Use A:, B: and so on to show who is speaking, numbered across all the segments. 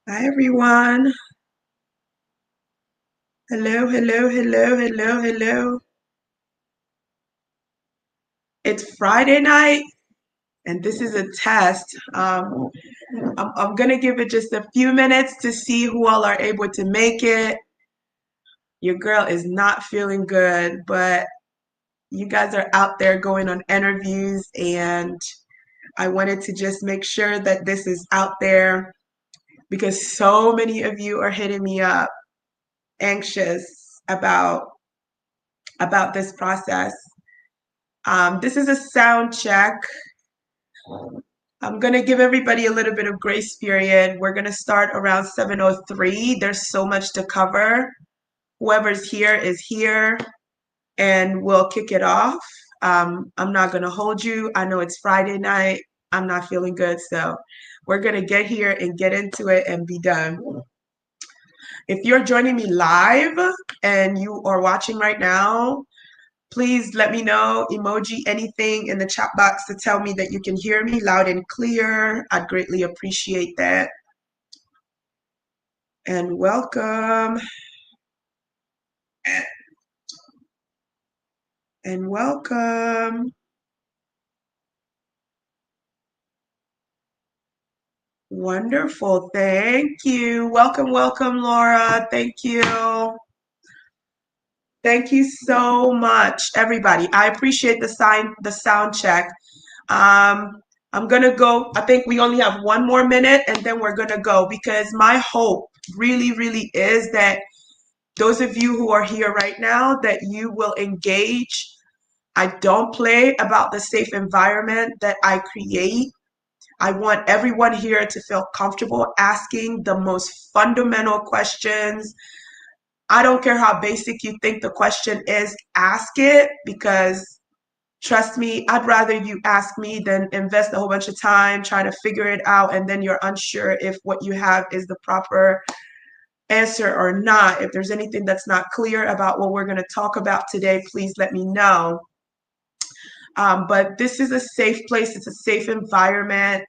A: Hi, everyone. Hello, hello, hello, hello, hello. It's Friday night, and this is a test. I'm going to give it just a few minutes to see who all are able to make it. Your girl is not feeling good, but you guys are out there going on interviews, and I wanted to just make sure that this is out there because so many of you are hitting me up anxious about this process. This is a sound check. I'm going to give everybody a little bit of grace period. We're going to start around 7:03. There's so much to cover. Whoever's here is here, and we'll kick it off. I'm not going to hold you. I know it's Friday night. I'm not feeling good, so we're going to get here and get into it and be done. If you're joining me live and you are watching right now, please let me know, emoji, anything in the chat box to tell me that you can hear me loud and clear. I'd greatly appreciate that. And welcome. And welcome. Wonderful. Thank you. Welcome, welcome, Laura. Thank you. Thank you so much, everybody. I appreciate the sound check. I'm gonna go. I think we only have one more minute and then we're gonna go because my hope really, really is that those of you who are here right now, that you will engage. I don't play about the safe environment that I create. I want everyone here to feel comfortable asking the most fundamental questions. I don't care how basic you think the question is, ask it because trust me, I'd rather you ask me than invest a whole bunch of time trying to figure it out and then you're unsure if what you have is the proper answer or not. If there's anything that's not clear about what we're going to talk about today, please let me know. But this is a safe place, it's a safe environment,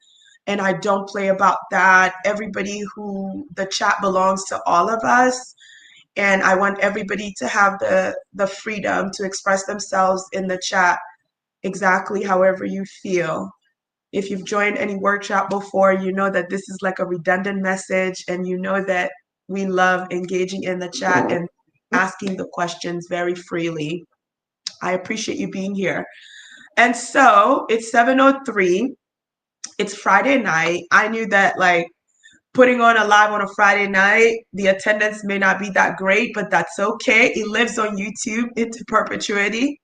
A: and I don't play about that. Everybody who the chat belongs to all of us, and I want everybody to have the freedom to express themselves in the chat exactly however you feel. If you've joined any workshop before, you know that this is like a redundant message, and you know that we love engaging in the chat and asking the questions very freely. I appreciate you being here. And so it's 7:03. It's Friday night. I knew that like putting on a live on a Friday night, the attendance may not be that great, but that's okay. It lives on YouTube into perpetuity.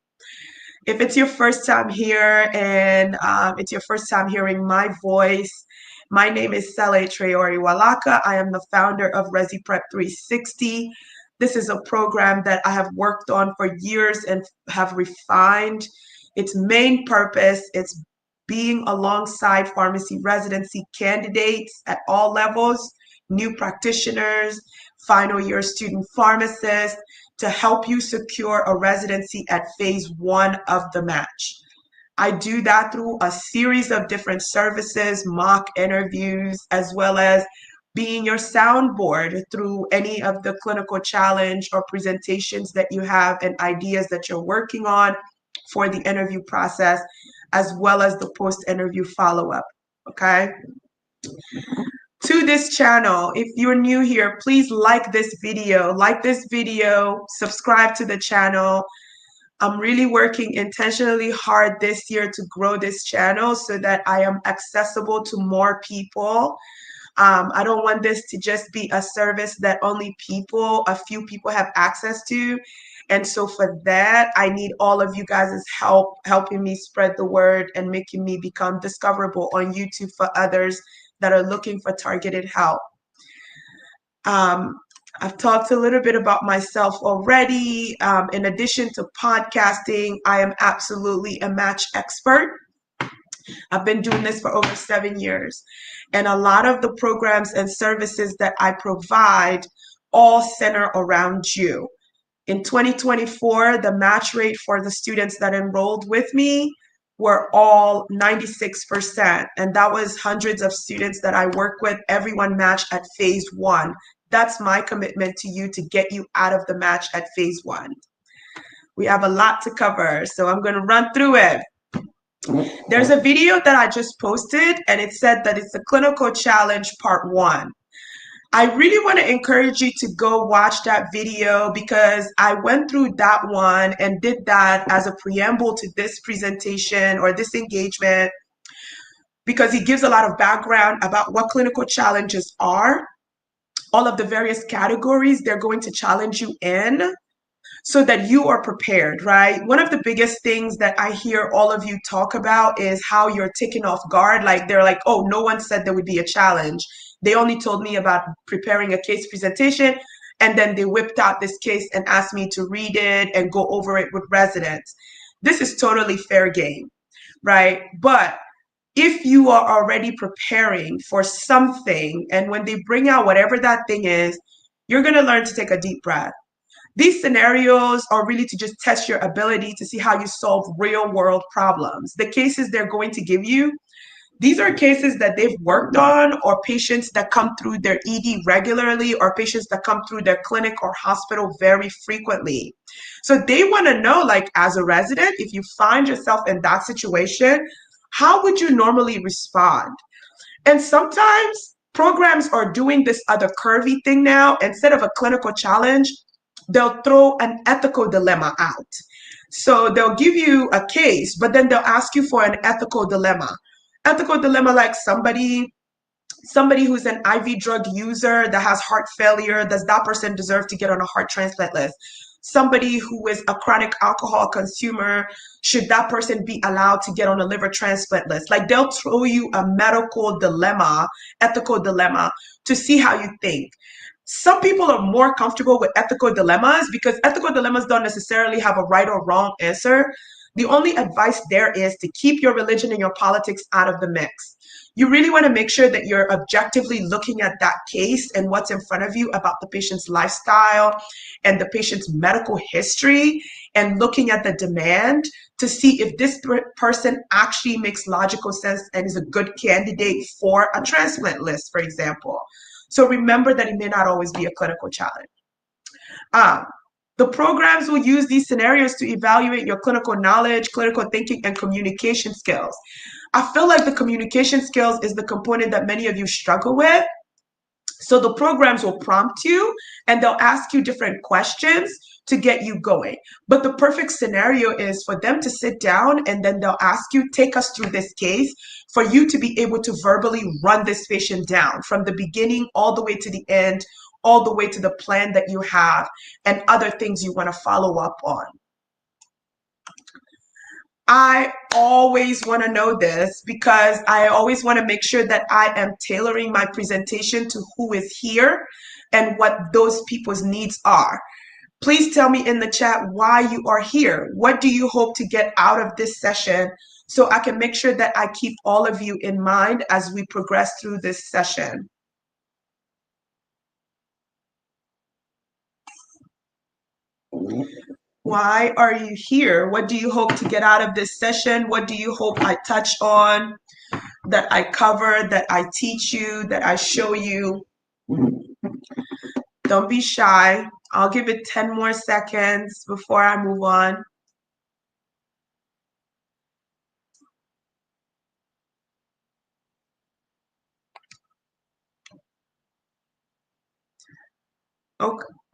A: If it's your first time here and it's your first time hearing my voice, my name is Sele Traore Walaka. I am the founder of ReziPrep 360. This is a program that I have worked on for years and have refined. Its main purpose is being alongside pharmacy residency candidates at all levels, new practitioners, final year student pharmacists, to help you secure a residency at phase one of the match. I do that through a series of different services, mock interviews, as well as being your soundboard through any of the clinical challenge or presentations that you have and ideas that you're working on for the interview process, as well as the post-interview follow-up. Okay? To this channel, if you're new here, please like this video, subscribe to the channel. I'm really working intentionally hard this year to grow this channel so that I am accessible to more people. I don't want this to just be a service that only a few people have access to. And so for that, I need all of you guys' help, helping me spread the word and making me become discoverable on YouTube for others that are looking for targeted help. I've talked a little bit about myself already. In addition to podcasting, I am absolutely a match expert. I've been doing this for over 7 years. And a lot of the programs and services that I provide all center around you. In 2024, the match rate for the students that enrolled with me were all 96%. And that was hundreds of students that I work with. Everyone matched at phase 1. That's my commitment to you, to get you out of the match at phase 1. We have a lot to cover, so I'm going to run through it. There's a video that I just posted, and it said that it's the clinical challenge part 1. I really want to encourage you to go watch that video, because I went through that one and did that as a preamble to this presentation or this engagement, because it gives a lot of background about what clinical challenges are, all of the various categories they're going to challenge you in, so that you are prepared, right? One of the biggest things that I hear all of you talk about is how you're taken off guard. Like, they're like, oh, no one said there would be a challenge. They only told me about preparing a case presentation, and then they whipped out this case and asked me to read it and go over it with residents. This is totally fair game, right? But if you are already preparing for something, and when they bring out whatever that thing is, you're going to learn to take a deep breath. These scenarios are really to just test your ability to see how you solve real world problems. The cases they're going to give you, these are cases that they've worked on, or patients that come through their ED regularly, or patients that come through their clinic or hospital very frequently. So they want to know, like, as a resident, if you find yourself in that situation, how would you normally respond? And sometimes programs are doing this other curvy thing now. Instead of a clinical challenge, they'll throw an ethical dilemma out. So they'll give you a case, but then they'll ask you for an ethical dilemma. Ethical dilemma, like somebody who's an IV drug user that has heart failure, does that person deserve to get on a heart transplant list? Somebody who is a chronic alcohol consumer, should that person be allowed to get on a liver transplant list? Like, they'll throw you a medical dilemma, ethical dilemma, to see how you think. Some people are more comfortable with ethical dilemmas because ethical dilemmas don't necessarily have a right or wrong answer. The only advice there is to keep your religion and your politics out of the mix. You really want to make sure that you're objectively looking at that case and what's in front of you about the patient's lifestyle and the patient's medical history, and looking at the demand to see if this person actually makes logical sense and is a good candidate for a transplant list, for example. So remember that it may not always be a clinical challenge. The programs will use these scenarios to evaluate your clinical knowledge, clinical thinking, and communication skills. I feel like the communication skills is the component that many of you struggle with. So the programs will prompt you and they'll ask you different questions to get you going. But the perfect scenario is for them to sit down and then they'll ask you, take us through this case, for you to be able to verbally run this patient down from the beginning all the way to the end, all the way to the plan that you have and other things you want to follow up on. I always want to know this because I always want to make sure that I am tailoring my presentation to who is here and what those people's needs are. Please tell me in the chat why you are here. What do you hope to get out of this session, so I can make sure that I keep all of you in mind as we progress through this session. Why are you here? What do you hope to get out of this session? What do you hope I touch on, that I cover, that I teach you, that I show you? Don't be shy. I'll give it 10 more seconds before I move on.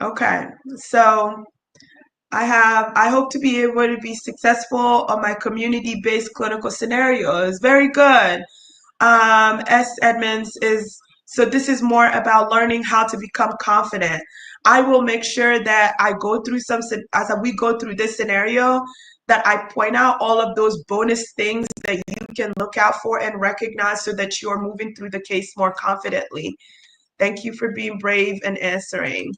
A: Okay. So I hope to be able to be successful on my community-based clinical scenarios. Very good. S. Edmonds is, so this is more about learning how to become confident. I will make sure that I go through as we go through this scenario, that I point out all of those bonus things that you can look out for and recognize so that you're moving through the case more confidently. Thank you for being brave and answering.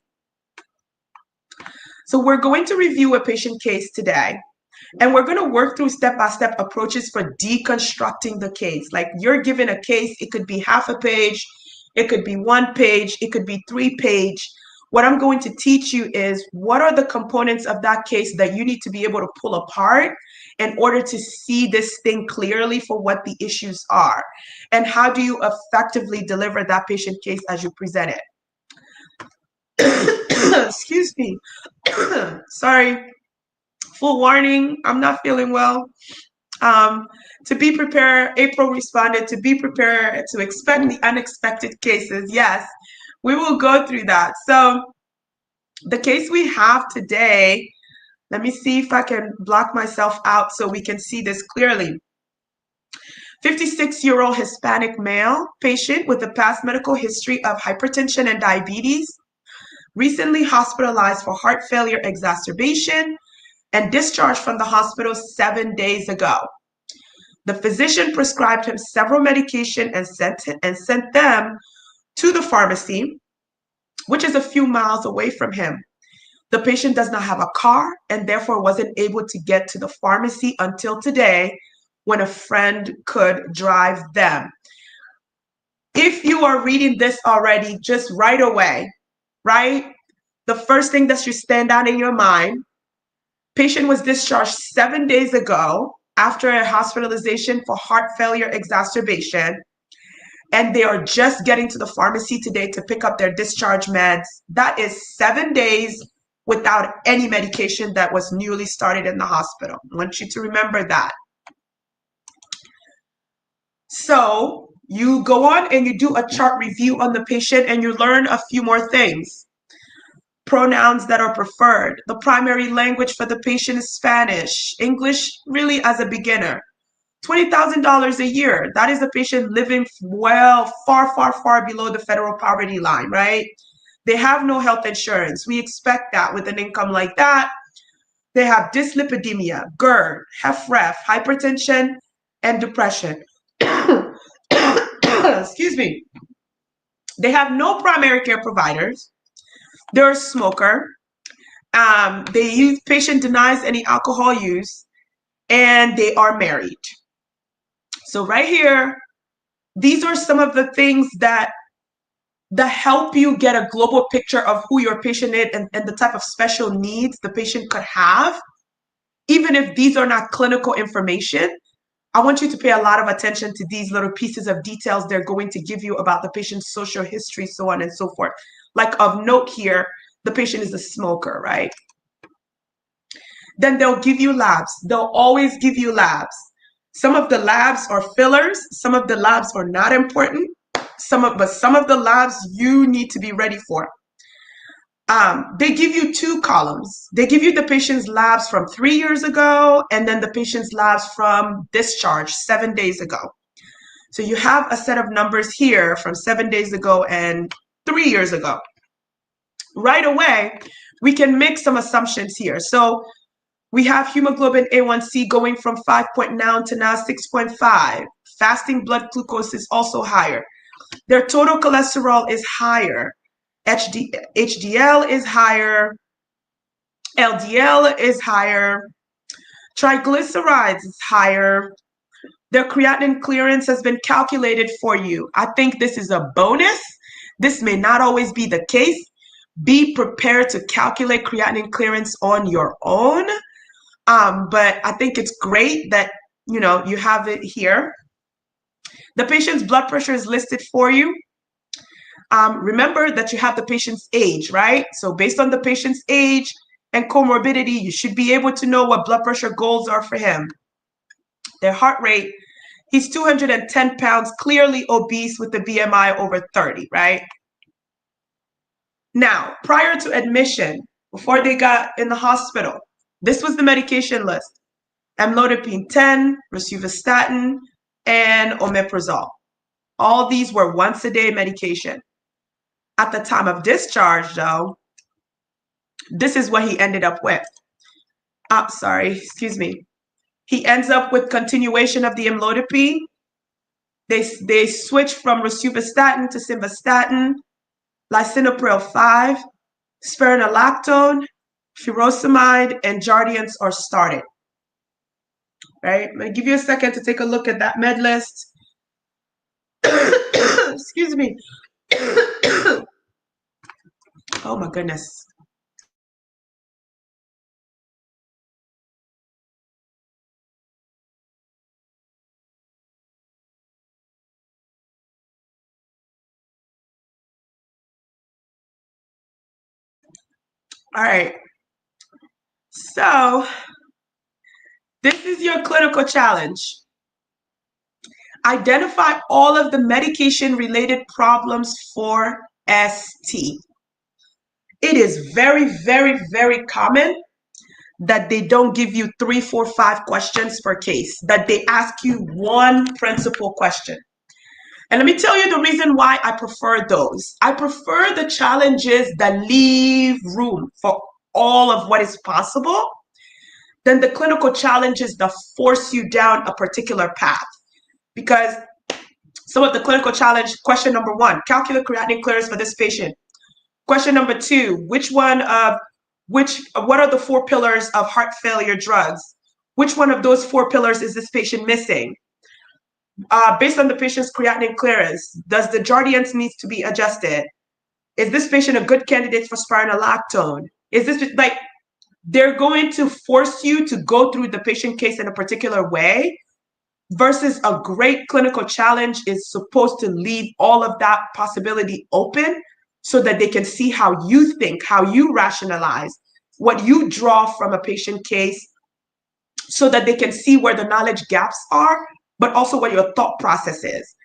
A: So we're going to review a patient case today. And we're going to work through step-by-step approaches for deconstructing the case. Like, you're given a case, it could be half a page, it could be 1 page, it could be 3 page. What I'm going to teach you is what are the components of that case that you need to be able to pull apart in order to see this thing clearly for what the issues are? And how do you effectively deliver that patient case as you present it? Excuse me. Sorry. Full warning, I'm not feeling well. To be prepared, April responded, to be prepared to expect the unexpected cases. Yes, we will go through that. So the case we have today, let me see if I can block myself out so we can see this clearly. 56-year-old Hispanic male patient with a past medical history of hypertension and diabetes, recently hospitalized for heart failure exacerbation and discharged from the hospital 7 days ago. The physician prescribed him several medications and sent them to the pharmacy, which is a few miles away from him. The patient does not have a car and therefore wasn't able to get to the pharmacy until today, when a friend could drive them. If you are reading this already, just right away, right? The first thing that should stand out in your mind, patient was discharged 7 days ago after a hospitalization for heart failure exacerbation, and they are just getting to the pharmacy today to pick up their discharge meds. That is 7 days without any medication that was newly started in the hospital. I want you to remember that. So you go on and you do a chart review on the patient and you learn a few more things. Pronouns that are preferred. The primary language for the patient is Spanish. English really as a beginner. $20,000 a year. That is a patient living well, far, far, far below the federal poverty line, right? They have no health insurance. We expect that with an income like that. They have dyslipidemia, GERD, HFrEF, hypertension, and depression. Excuse me. They have no primary care providers. They're a smoker. Patient denies any alcohol use, and they are married. So right here, these are some of the things that help you get a global picture of who your patient is and the type of special needs the patient could have. Even if these are not clinical information, I want you to pay a lot of attention to these little pieces of details they're going to give you about the patient's social history, so on and so forth. Like of note here, the patient is a smoker, right? Then they'll give you labs. They'll always give you labs. Some of the labs are fillers. Some of the labs are not important. But some of the labs you need to be ready for. They give you two columns. They give you the patient's labs from 3 years ago, and then the patient's labs from discharge 7 days ago. So you have a set of numbers here from 7 days ago and 3 years ago. Right away, we can make some assumptions here. So we have hemoglobin A1C going from 5.9 to now 6.5. Fasting blood glucose is also higher. Their total cholesterol is higher. HDL is higher. LDL is higher. Triglycerides is higher. Their creatinine clearance has been calculated for you. I think this is a bonus. This may not always be the case. Be prepared to calculate creatinine clearance on your own. But I think it's great that you have it here. The patient's blood pressure is listed for you. Remember that you have the patient's age, right? So based on the patient's age and comorbidity, you should be able to know what blood pressure goals are for him. Their heart rate, he's 210 pounds, clearly obese with the BMI over 30, right? Now, prior to admission, before they got in the hospital, this was the medication list. Amlodipine 10, rosuvastatin, and omeprazole. All these were once a day medication. At the time of discharge, though, this is what he ended up with. He ends up with continuation of the amlodipine. They switch from rosuvastatin to simvastatin, lisinopril 5, spironolactone, furosemide, and Jardiance are started. Right? I'm going to give you a second to take a look at that med list. Excuse me. Oh my goodness. All right. So this is your clinical challenge. Identify all of the medication-related problems for ST. It is very, very, very common that they don't give you 3, 4, 5 questions per case, that they ask you one principal question. And let me tell you the reason why I prefer those. I prefer the challenges that leave room for all of what is possible than the clinical challenges that force you down a particular path. Because some of the clinical challenge, question number 1, calculate creatinine clearance for this patient. Question number 2, what are the 4 pillars of heart failure drugs? Which one of those 4 pillars is this patient missing? Based on the patient's creatinine clearance, does the Jardiance needs to be adjusted? Is this patient a good candidate for spironolactone? Is this like, they're going to force you to go through the patient case in a particular way, versus a great clinical challenge is supposed to leave all of that possibility open so that they can see how you think, how you rationalize, what you draw from a patient case, so that they can see where the knowledge gaps are, but also what your thought process is.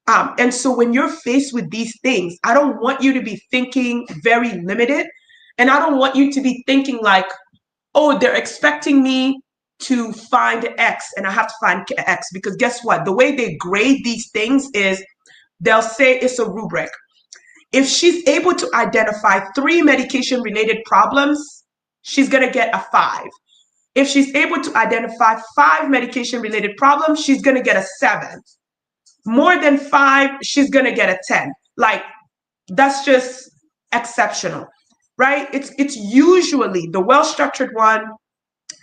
A: And so when you're faced with these things, I don't want you to be thinking very limited. And I don't want you to be thinking like, oh, they're expecting me to find X and I have to find X. Because guess what? The way they grade these things is they'll say it's a rubric. If she's able to identify 3 medication-related problems, she's going to get a 5. If she's able to identify 5 medication-related problems, she's going to get a 7. More than 5, she's going to get a 10. Like, that's just exceptional, right? It's usually the well-structured one.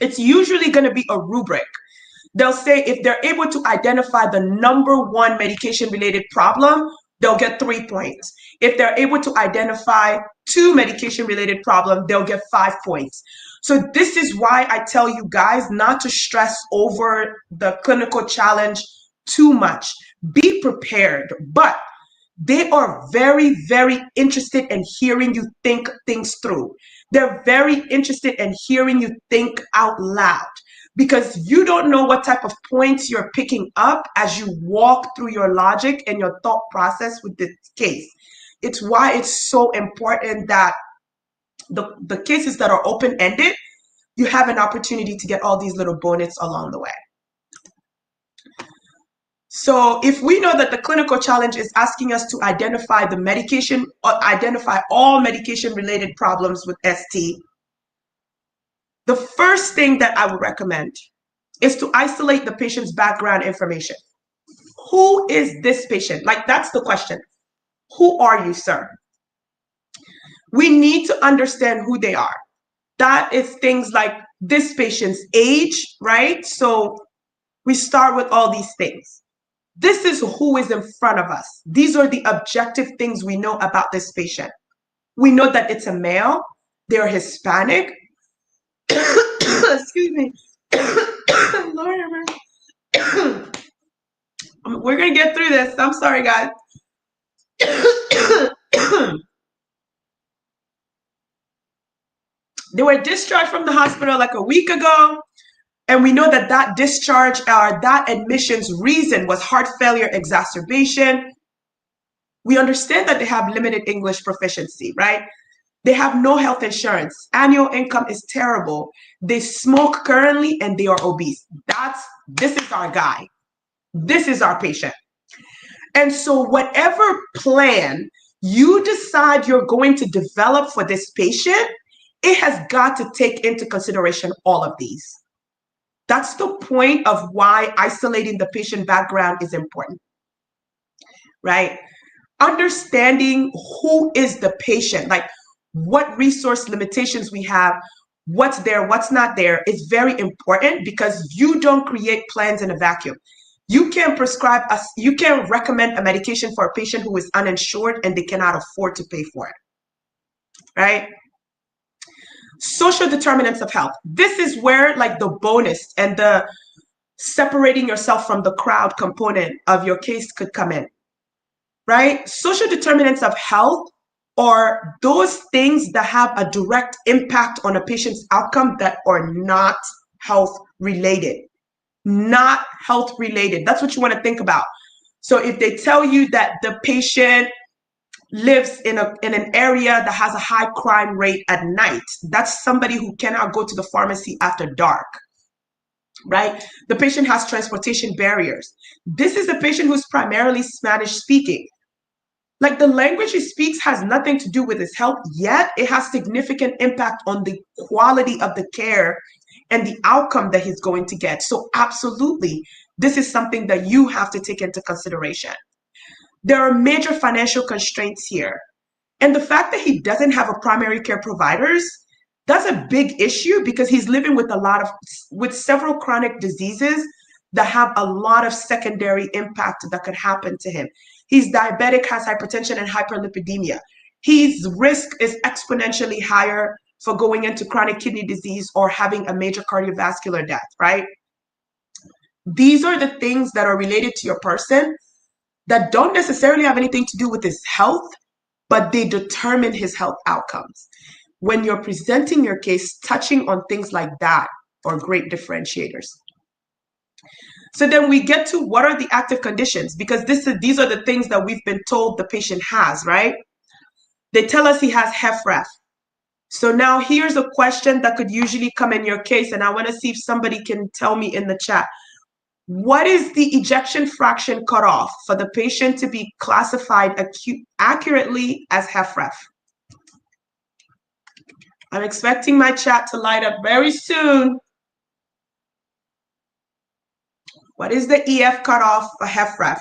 A: It's usually going to be a rubric. They'll say if they're able to identify the number 1 medication-related problem, they'll get 3 points. If they're able to identify 2 medication-related problems, they'll get 5 points. So this is why I tell you guys not to stress over the clinical challenge too much. Be prepared, but they are very, very interested in hearing you think things through. They're very interested in hearing you think out loud, because you don't know what type of points you're picking up as you walk through your logic and your thought process with this case. It's why it's so important that the cases that are open-ended, you have an opportunity to get all these little bonus along the way. So if we know that the clinical challenge is asking us to identify the medication, or identify all medication-related problems with ST, the first thing that I would recommend is to isolate the patient's background information. Who is this patient? Like, that's the question. Who are you, sir? We need to understand who they are. That is things like this patient's age, right? So we start with all these things. This is who is in front of us. These are the objective things we know about this patient. We know that it's a male, they're Hispanic. Excuse me. Lord, we're going to get through this. I'm sorry, guys. They were discharged from the hospital like a week ago. And we know that that discharge or that admission's reason was heart failure exacerbation. We understand that they have limited English proficiency, right? They have no health insurance. Annual income is terrible. They smoke currently and they are obese. This is our guy. This is our patient. And so whatever plan you decide you're going to develop for this patient, it has got to take into consideration all of these. That's the point of why isolating the patient background is important, right? Understanding who is the patient, like what resource limitations we have, what's there, what's not there, is very important, because you don't create plans in a vacuum. You can't you can't recommend a medication for a patient who is uninsured and they cannot afford to pay for it, right? Social determinants of health. This is where like the bonus and the separating yourself from the crowd component of your case could come in, right? Social determinants of health are those things that have a direct impact on a patient's outcome that are not health related. Not health related. That's what you want to think about. So if they tell you that the patient lives in an area that has a high crime rate at night, that's somebody who cannot go to the pharmacy after dark, right? The patient has transportation barriers. This is a patient who's primarily Spanish speaking. Like, the language he speaks has nothing to do with his health, yet it has significant impact on the quality of the care and the outcome that he's going to get. So absolutely, this is something that you have to take into consideration. There are major financial constraints here. And the fact that he doesn't have a primary care providers, that's a big issue because he's living with several chronic diseases that have a lot of secondary impact that could happen to him. He's diabetic, has hypertension and hyperlipidemia. His risk is exponentially higher for going into chronic kidney disease or having a major cardiovascular death, right? These are the things that are related to your person that don't necessarily have anything to do with his health, but they determine his health outcomes. When you're presenting your case, touching on things like that are great differentiators. So then we get to what are the active conditions, because these are the things that we've been told the patient has, right? They tell us he has HFrEF. So now here's a question that could usually come in your case, and I want to see if somebody can tell me in the chat. What is the ejection fraction cutoff for the patient to be classified accurately as HFrEF? I'm expecting my chat to light up very soon. What is the EF cutoff for HFrEF?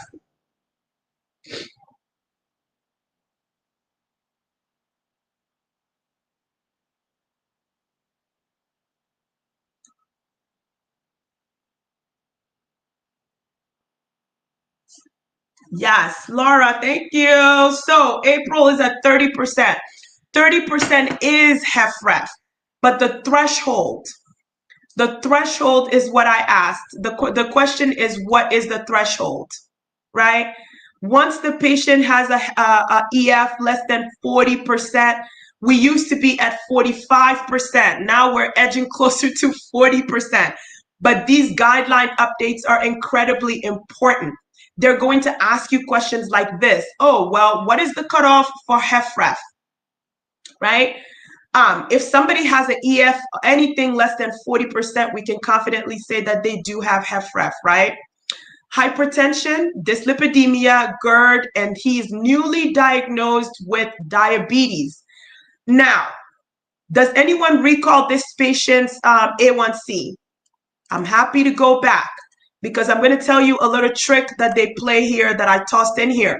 A: Yes, Laura, thank you. So April is at 30%. 30% is HFrEF, but the threshold is what I asked. The question is, what is the threshold, right? Once the patient has a EF less than 40%, we used to be at 45%. Now we're edging closer to 40%. But these guideline updates are incredibly important. They're going to ask you questions like this. Oh, well, what is the cutoff for HFrEF, right? If somebody has an EF, anything less than 40%, we can confidently say that they do have HFrEF, right? Hypertension, dyslipidemia, GERD, and he's newly diagnosed with diabetes. Now, does anyone recall this patient's A1C? I'm happy to go back because I'm going to tell you a little trick that they play here that I tossed in here.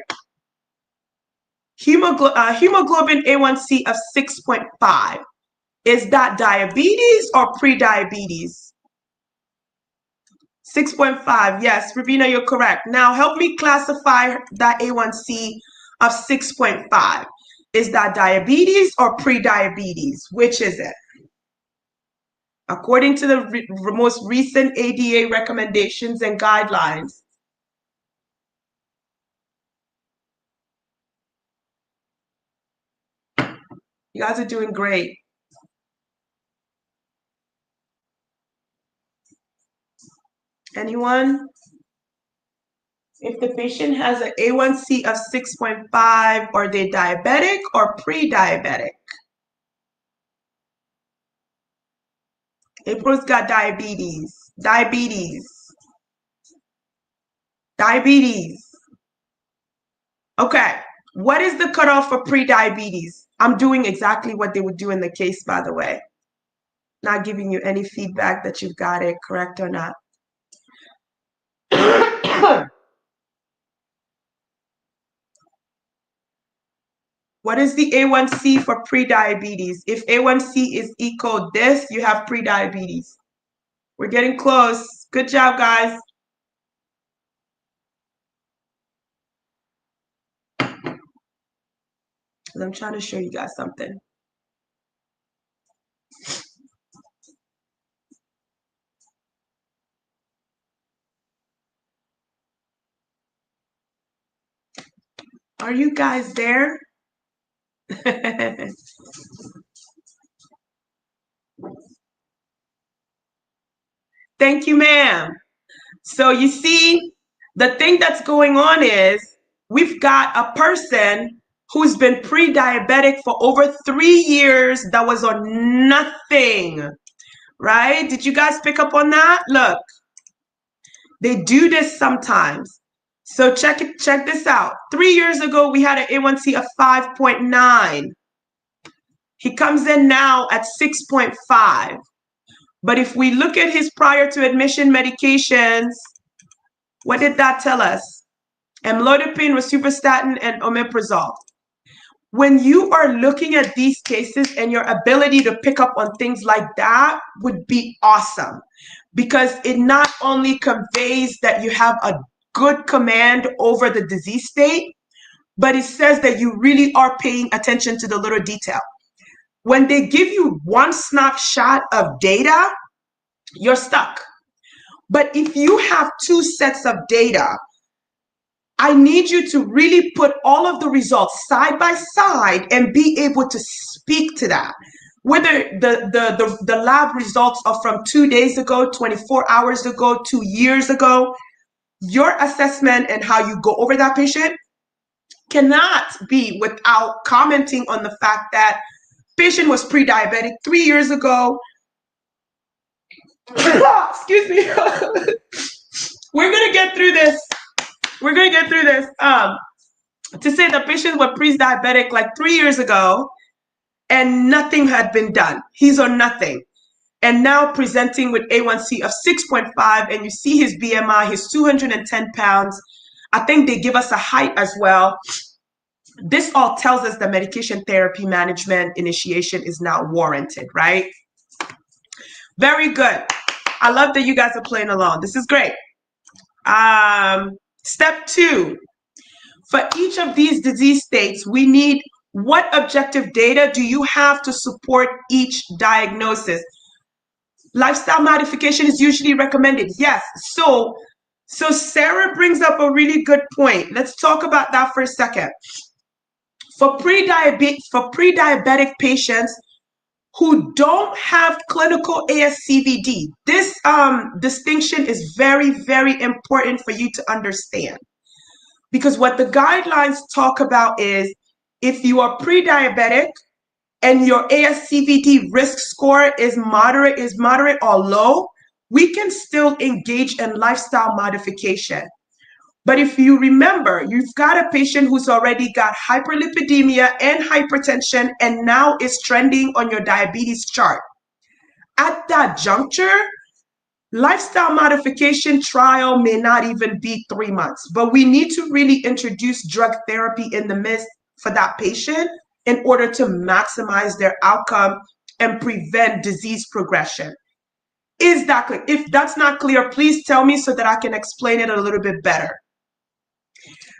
A: Hemoglobin A1C of 6.5. Is that diabetes or pre-diabetes? 6.5. Yes, Ravina, you're correct. Now help me classify that A1C of 6.5. Is that diabetes or pre-diabetes? Which is it? According to the most recent ADA recommendations and guidelines. You guys are doing great. Anyone? If the patient has an A1C of 6.5, are they diabetic or pre-diabetic? April's got diabetes. Diabetes. Diabetes. Okay. What is the cutoff for pre-diabetes? I'm doing exactly what they would do in the case, by the way. Not giving you any feedback that you've got it correct or not. What is the A1C for pre-diabetes? If A1C is equal this, you have pre-diabetes. We're getting close. Good job, guys. I'm trying to show you guys something. Are you guys there? Thank you, ma'am. So you see, the thing that's going on is we've got a person who's been pre-diabetic for over 3 years that was on nothing, right? Did you guys pick up on that? Look, they do this sometimes. So check this out. 3 years ago, we had an A1C of 5.9. He comes in now at 6.5. But if we look at his prior to admission medications, what did that tell us? Amlodipine, rosuvastatin, and omeprazole. When you are looking at these cases, and your ability to pick up on things like that would be awesome, because it not only conveys that you have a good command over the disease state, but it says that you really are paying attention to the little detail. When they give you one snapshot of data, you're stuck. But if you have two sets of data, I need you to really put all of the results side by side and be able to speak to that. Whether the lab results are from 2 days ago, 24 hours ago, 2 years ago, your assessment and how you go over that patient cannot be without commenting on the fact that patient was pre-diabetic 3 years ago. Excuse me. We're going to get through this. We're going to get through this. To say the patient was pre-diabetic like 3 years ago and nothing had been done. He's on nothing. And now presenting with A1C of 6.5, and you see his BMI, his 210 pounds. I think they give us a height as well. This all tells us that medication therapy management initiation is now warranted, right? Very good. I love that you guys are playing along. This is great. Step 2. For each of these disease states, we need what objective data do you have to support each diagnosis? Lifestyle modification is usually recommended. Yes. So Sarah brings up a really good point. Let's talk about that for a second. For pre-diabetic patients who don't have clinical ASCVD, this distinction is very, very important for you to understand. Because what the guidelines talk about is if you are pre-diabetic and your ASCVD risk score is moderate or low, we can still engage in lifestyle modification. But if you remember, you've got a patient who's already got hyperlipidemia and hypertension and now is trending on your diabetes chart. At that juncture, lifestyle modification trial may not even be 3 months, but we need to really introduce drug therapy in the midst for that patient in order to maximize their outcome and prevent disease progression. Is that clear? If that's not clear, please tell me so that I can explain it a little bit better.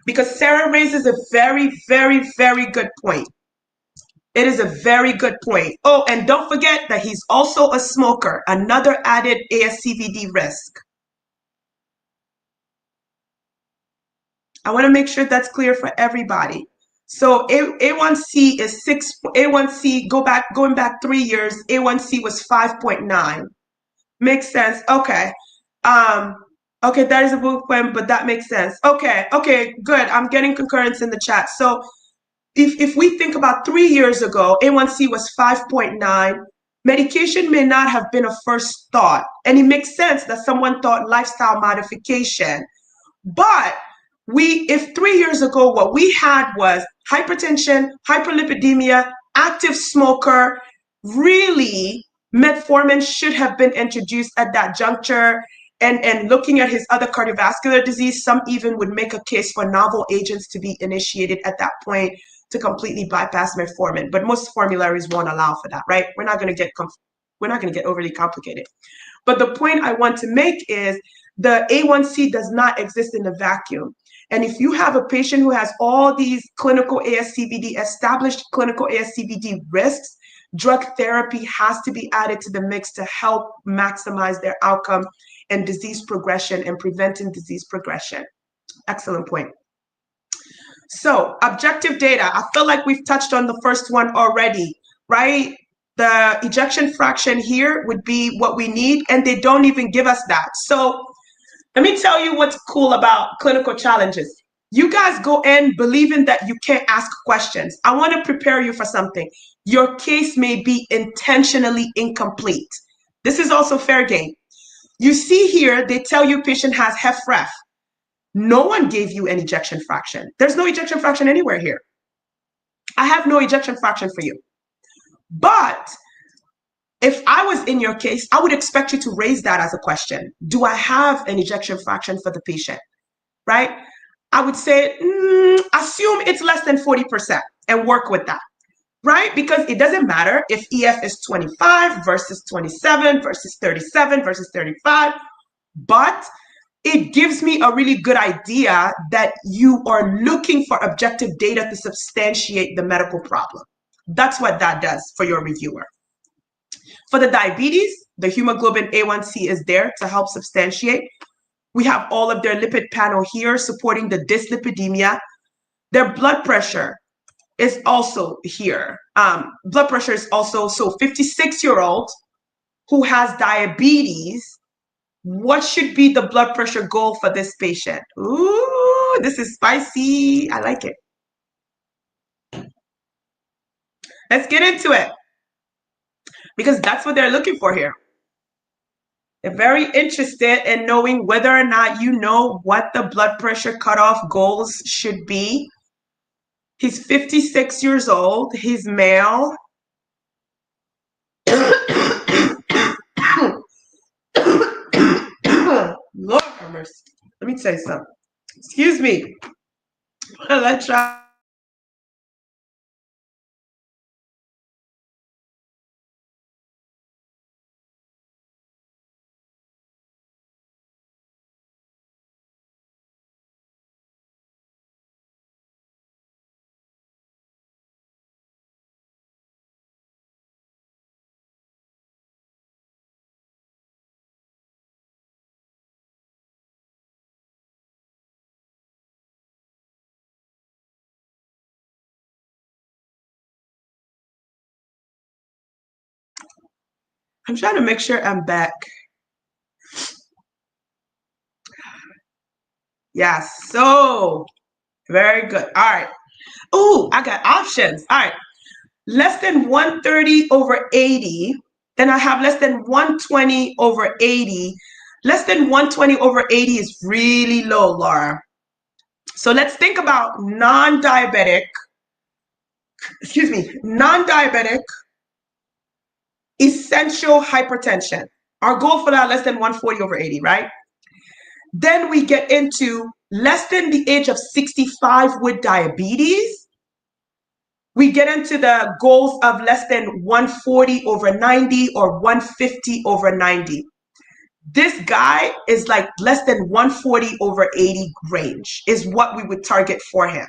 A: Because Sarah raises a very, very, very good point. It is a very good point. Oh, and don't forget that he's also a smoker, another added ASCVD risk. I want to make sure that's clear for everybody. So A1C is 6. A1C going back 3 years. A1C was 5.9. Makes sense. Okay. Okay, that is a good point, but that makes sense. Okay, good. I'm getting concurrence in the chat. So if we think about 3 years ago, A1C was 5.9. Medication may not have been a first thought, and it makes sense that someone thought lifestyle modification. But if 3 years ago what we had was hypertension, hyperlipidemia, active smoker, really metformin should have been introduced at that juncture. And looking at his other cardiovascular disease, some even would make a case for novel agents to be initiated at that point to completely bypass metformin. But most formularies won't allow for that, right? We're not going to get overly complicated. But the point I want to make is the A1C does not exist in a vacuum. And if you have a patient who has all these established clinical ASCVD risks, drug therapy has to be added to the mix to help maximize their outcome and disease progression and preventing disease progression. Excellent point. So objective data, I feel like we've touched on the first one already, right? The ejection fraction here would be what we need, and they don't even give us that. So let me tell you what's cool about clinical challenges. You guys go in believing that you can't ask questions. I want to prepare you for something. Your case may be intentionally incomplete. This is also fair game. You see here, they tell you patient has HFrEF. No one gave you an ejection fraction. There's no ejection fraction anywhere here. I have no ejection fraction for you. But if I was in your case, I would expect you to raise that as a question. Do I have an ejection fraction for the patient? Right? I would say, assume it's less than 40% and work with that. Right? Because it doesn't matter if EF is 25 versus 27 versus 37 versus 35, but it gives me a really good idea that you are looking for objective data to substantiate the medical problem. That's what that does for your reviewer. For the diabetes, the hemoglobin A1C is there to help substantiate. We have all of their lipid panel here supporting the dyslipidemia. Their blood pressure is also here. Blood pressure is also, so 56-year-old who has diabetes, what should be the blood pressure goal for this patient? Ooh, this is spicy. I like it. Let's get into it because that's what they're looking for here. They're very interested in knowing whether or not you know what the blood pressure cutoff goals should be. He's 56 years old. He's male. Lord have mercy. Let me tell you something. Excuse me. Let's try. I'm trying to make sure I'm back. Yes. So very good. All right. Ooh, I got options. All right. Less than 130 over 80. Then I have less than 120 over 80. Less than 120 over 80 is really low, Laura. So let's think about non-diabetic, non-diabetic essential hypertension. Our goal for that, less than 140 over 80, right? Then we get into less than the age of 65 with diabetes. We get into the goals of less than 140 over 90 or 150 over 90. This guy is like less than 140 over 80 range is what we would target for him.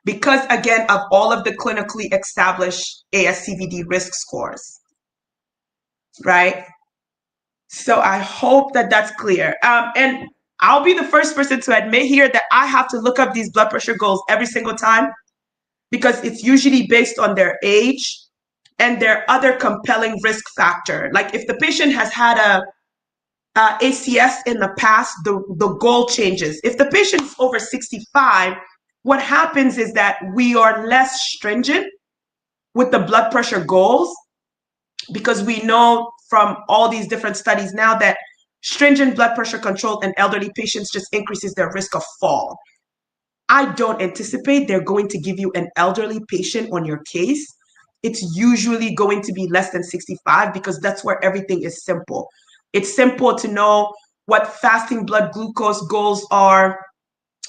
A: Because again, of all of the clinically established ASCVD risk scores, right? So I hope that that's clear. And I'll be the first person to admit here that I have to look up these blood pressure goals every single time because it's usually based on their age and their other compelling risk factor. Like if the patient has had a ACS in the past, the goal changes. If the patient is over 65, what happens is that we are less stringent with the blood pressure goals because we know from all these different studies now that stringent blood pressure control in elderly patients just increases their risk of fall. I don't anticipate they're going to give you an elderly patient on your case. It's usually going to be less than 65 because that's where everything is simple. It's simple to know what fasting blood glucose goals are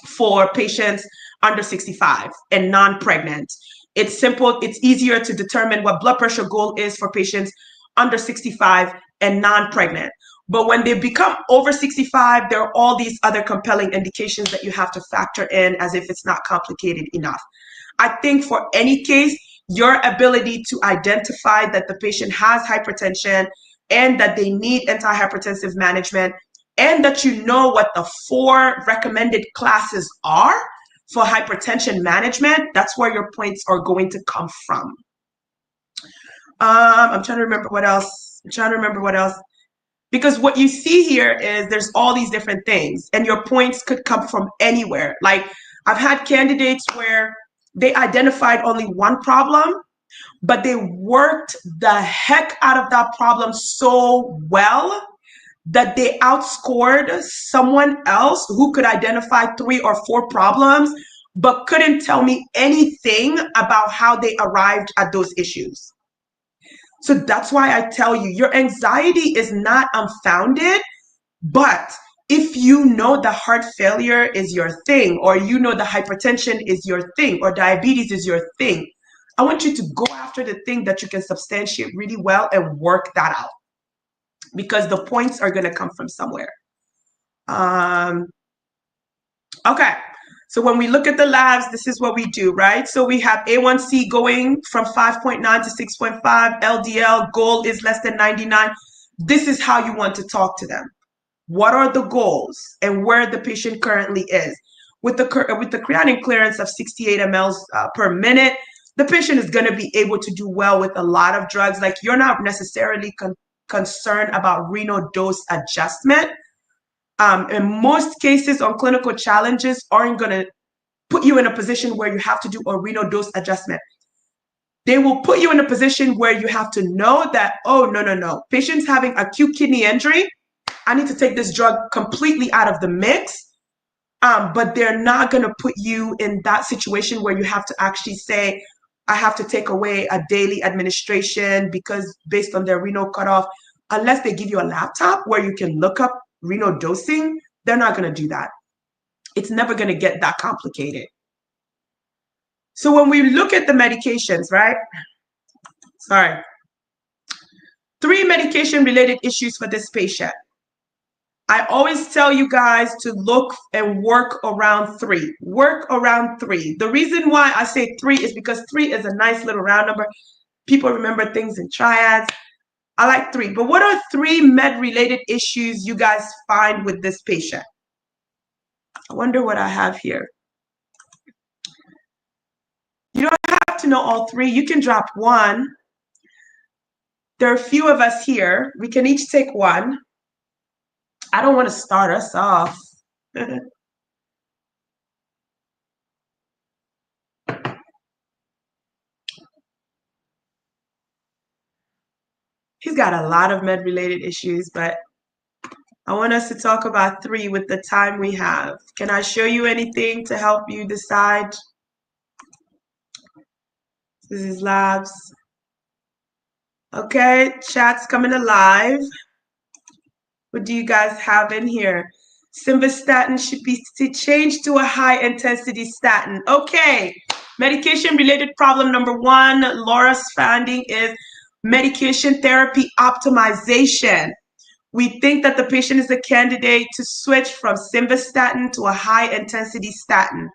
A: for patients under 65 and non-pregnant. It's simple, it's easier to determine what blood pressure goal is for patients under 65 and non-pregnant. But when they become over 65, there are all these other compelling indications that you have to factor in as if it's not complicated enough. I think for any case, your ability to identify that the patient has hypertension and that they need antihypertensive management and that you know what the 4 recommended classes are for hypertension management, that's where your points are going to come from. I'm trying to remember what else. Because what you see here is there's all these different things, and your points could come from anywhere. Like, I've had candidates where they identified only one problem, but they worked the heck out of that problem so well that they outscored someone else who could identify 3 or 4 problems, but couldn't tell me anything about how they arrived at those issues. So that's why I tell you, your anxiety is not unfounded, but if you know the heart failure is your thing, or you know the hypertension is your thing, or diabetes is your thing, I want you to go after the thing that you can substantiate really well and work that out, because the points are going to come from somewhere. Okay. So when we look at the labs, this is what we do, right? So we have A1C going from 5.9 to 6.5, LDL, goal is less than 99. This is how you want to talk to them. What are the goals and where the patient currently is? With the creatinine clearance of 68 mLs per minute, the patient is going to be able to do well with a lot of drugs. Like, you're not necessarily concerned about renal dose adjustment. In most cases on clinical challenges aren't going to put you in a position where you have to do a renal dose adjustment. They will put you in a position where you have to know that, oh, no. Patient's having acute kidney injury. I need to take this drug completely out of the mix. But they're not going to put you in that situation where you have to actually say, I have to take away a daily administration because based on their renal cutoff, unless they give you a laptop where you can look up renal dosing, they're not going to do that. It's never going to get that complicated. So when we look at the medications, right? 3 medication-related issues for this patient. I always tell you guys to look and work around 3. Work around 3. The reason why I say 3 is because 3 is a nice little round number. People remember things in triads. I like 3. But what are 3 med-related issues you guys find with this patient? I wonder what I have here. You don't have to know all 3. You can drop 1. There are a few of us here. We can each take 1. I don't want to start us off. He's got a lot of med-related issues, but I want us to talk about 3 with the time we have. Can I show you anything to help you decide? This is labs. Okay, chat's coming alive. What do you guys have in here? Simvastatin should be changed to a high-intensity statin. Okay, medication-related problem number 1, Laura's finding is medication therapy optimization. We think that the patient is a candidate to switch from simvastatin to a high-intensity statin.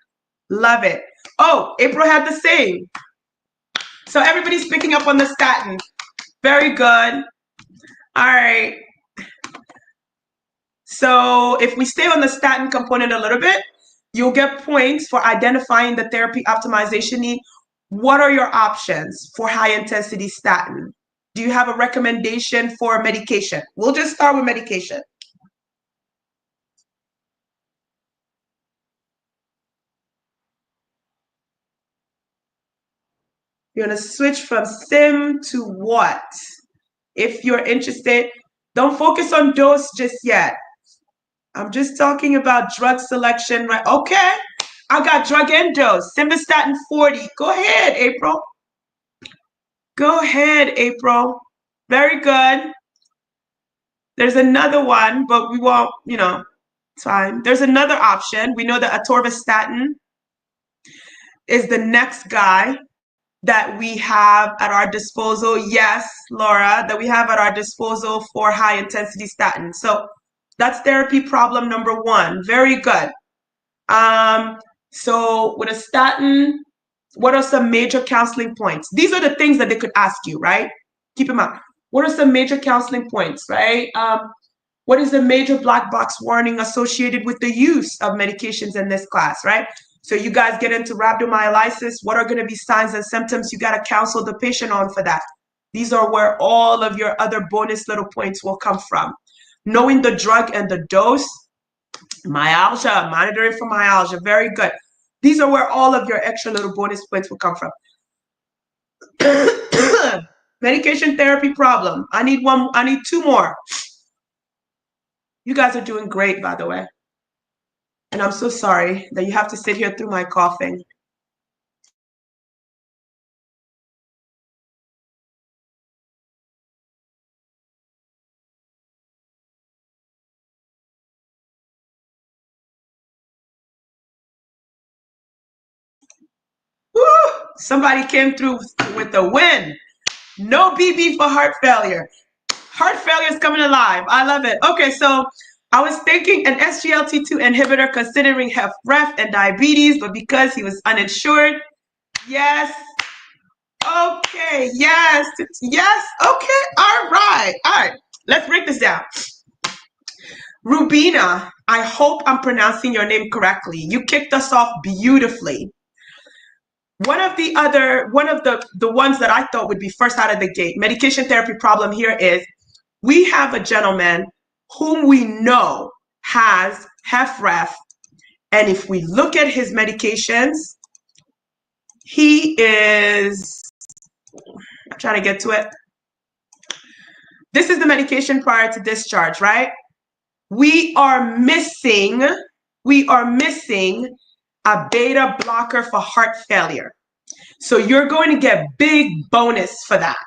A: Love it. Oh, April had the same. So everybody's picking up on the statin. Very good. All right. So if we stay on the statin component a little bit, you'll get points for identifying the therapy optimization need. What are your options for high-intensity statin? Do you have a recommendation for medication? We'll just start with medication. You're going to switch from sim to what? If you're interested, don't focus on dose just yet. I'm just talking about drug selection, right? Okay, I got drug and dose. Simvastatin 40. Go ahead, April. Go ahead, April. Very good. There's another one, but we won't, it's fine. There's another option. We know that atorvastatin is the next guy that we have at our disposal. Yes, Laura, that we have at our disposal for high-intensity statin. So that's therapy problem number 1. Very good. So with a statin, what are some major counseling points? These are the things that they could ask you, right? Keep in mind. What are some major counseling points, right? What is the major black box warning associated with the use of medications in this class, right? So you guys get into rhabdomyolysis, what are going to be signs and symptoms? You got to counsel the patient on for that. These are where all of your other bonus little points will come from. Knowing the drug and the dose, myalgia, monitoring for myalgia, very good. These are where all of your extra little bonus points will come from. Medication therapy problem. I need two more. You guys are doing great, by the way. And I'm so sorry that you have to sit here through my coughing. Woo! Somebody came through with a win. No BB for heart failure. Heart failure is coming alive. I love it. Okay, so I was thinking an SGLT2 inhibitor considering HFrEF and diabetes, but because he was uninsured, yes. Okay, yes, yes, okay, all right. Let's break this down. Rubina, I hope I'm pronouncing your name correctly. You kicked us off beautifully. One of the ones that I thought would be first out of the gate, medication therapy problem here is we have a gentleman whom we know has HFrEF, and if we look at his medications, he is, I'm trying to get to it. This is the medication prior to discharge, right? We are missing a beta blocker for heart failure. So you're going to get big bonus for that.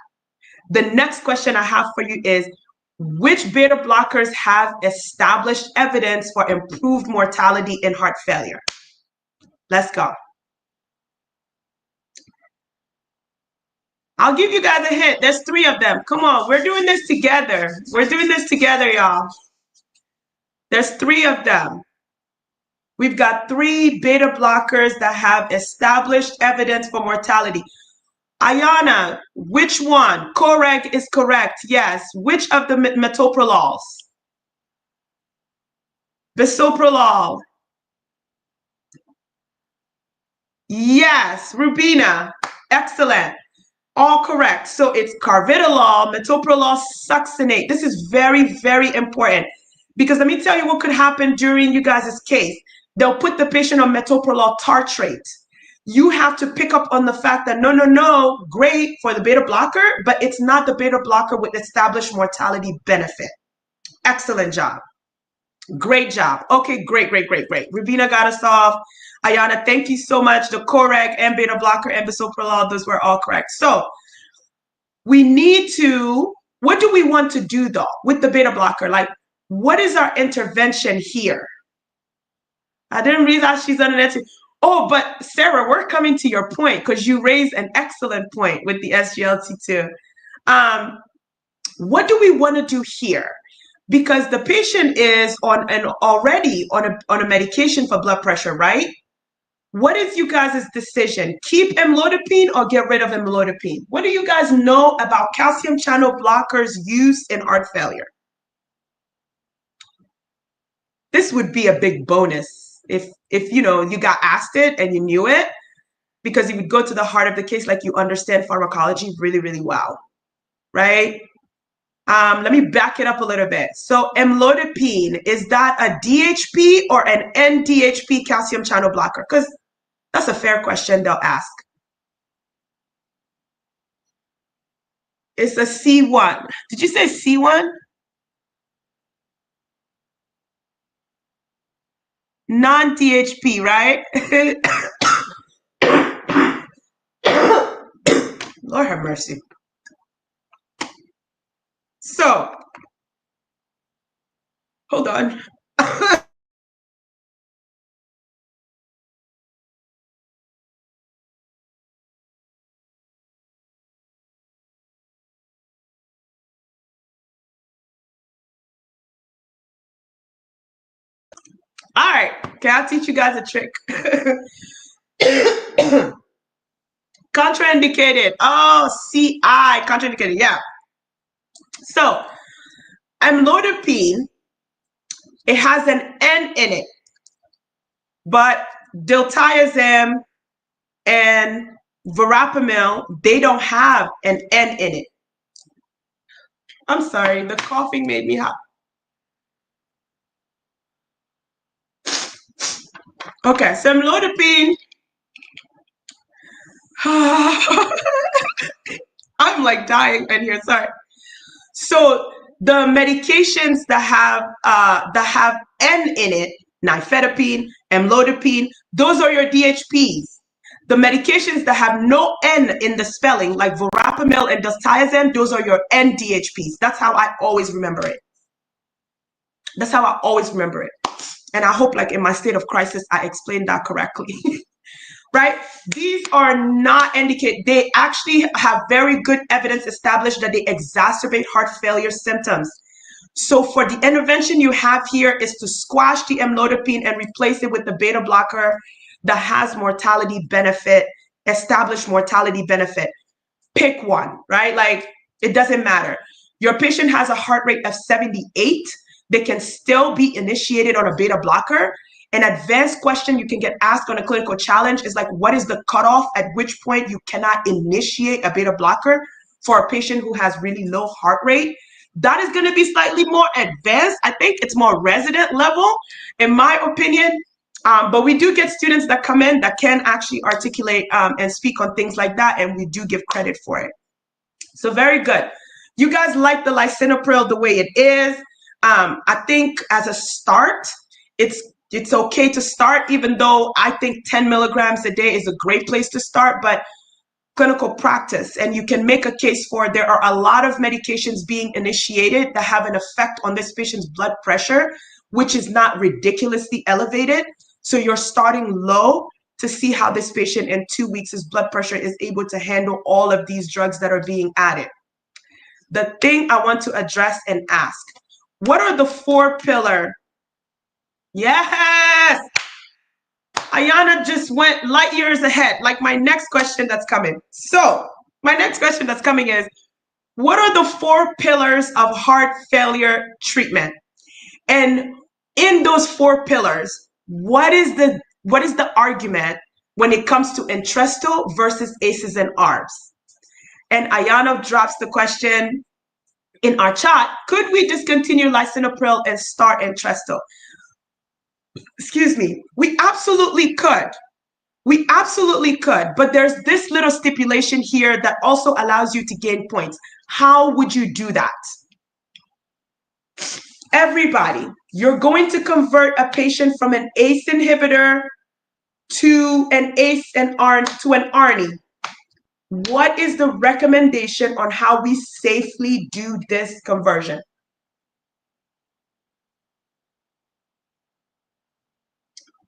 A: The next question I have for you is, which beta blockers have established evidence for improved mortality in heart failure? Let's go. I'll give you guys a hint. There's 3 of them. Come on, we're doing this together. We're doing this together, y'all. There's 3 of them. We've got 3 beta blockers that have established evidence for mortality. Ayana, which one? Correct is correct. Yes. Which of the metoprolols? Bisoprolol. Yes. Rubina. Excellent. All correct. So it's carvedilol, metoprolol, succinate. This is very, very important because let me tell you what could happen during you guys' case. They'll put the patient on metoprolol tartrate. You have to pick up on the fact that no, great for the beta blocker, but it's not the beta blocker with established mortality benefit. Excellent job. Great job. Okay, great. Rubina got us off. Ayana, thank you so much. The Coreg and beta blocker and bisoprolol, those were all correct. So we need to, what do we want to do though with the beta blocker? Like, what is our intervention here? I didn't realize she's on an answer. Oh, but Sarah, we're coming to your point because you raised an excellent point with the SGLT2. What do we want to do here? Because the patient is already on a medication for blood pressure, right? What is you guys' decision? Keep amlodipine or get rid of amlodipine? What do you guys know about calcium channel blockers used in heart failure? This would be a big bonus if you know you got asked it and you knew it, because you would go to the heart of the case, like you understand pharmacology really, really well, right? Let me back it up a little bit. So amlodipine, is that a DHP or an NDHP calcium channel blocker? Because that's a fair question they'll ask. It's a C1. Did you say C1? Non-DHP, right? Lord have mercy. So, hold on. All right, okay, I'll teach you guys a trick. Contraindicated. Oh, CI, contraindicated, yeah. So, amlodipine, it has an N in it, but diltiazem and verapamil, they don't have an N in it. I'm sorry, the coughing made me hot. Okay, so amlodipine. I'm like dying in here, sorry. So the medications that have N in it, nifedipine, amlodipine, those are your DHPs. The medications that have no N in the spelling, like verapamil and diltiazem, those are your NDHPs. That's how I always remember it. That's how I always remember it. And I hope, like, in my state of crisis, I explained that correctly. Right? These are not indicated. They actually have very good evidence established that they exacerbate heart failure symptoms. So for the intervention you have here is to squash the amlodipine and replace it with the beta blocker that has mortality benefit, established mortality benefit. Pick one, right? Like, it doesn't matter. Your patient has a heart rate of 78. They can still be initiated on a beta blocker. An advanced question you can get asked on a clinical challenge is like, what is the cutoff at which point you cannot initiate a beta blocker for a patient who has really low heart rate? That is going to be slightly more advanced. I think it's more resident level, in my opinion. But we do get students that come in that can actually articulate and speak on things like that, and we do give credit for it. So very good. You guys like the lisinopril the way it is. I think as a start, it's okay to start, even though I think 10 milligrams a day is a great place to start, but clinical practice, and you can make a case for there are a lot of medications being initiated that have an effect on this patient's blood pressure, which is not ridiculously elevated. So you're starting low to see how this patient in 2 weeks' blood pressure is able to handle all of these drugs that are being added. The thing I want to address and ask, what are the 4 pillar? Yes! Ayana just went light years ahead, like my next question that's coming. So my next question that's coming is, what are the 4 pillars of heart failure treatment? And in those 4 pillars, what is the argument when it comes to Entresto versus ACEs and ARBs? And Ayana drops the question in our chat, could we discontinue lisinopril and start Entresto? Excuse me, we absolutely could. We absolutely could, but there's this little stipulation here that also allows you to gain points. How would you do that? Everybody, you're going to convert a patient from an ACE inhibitor to an ACE and to an ARNI. What is the recommendation on how we safely do this conversion?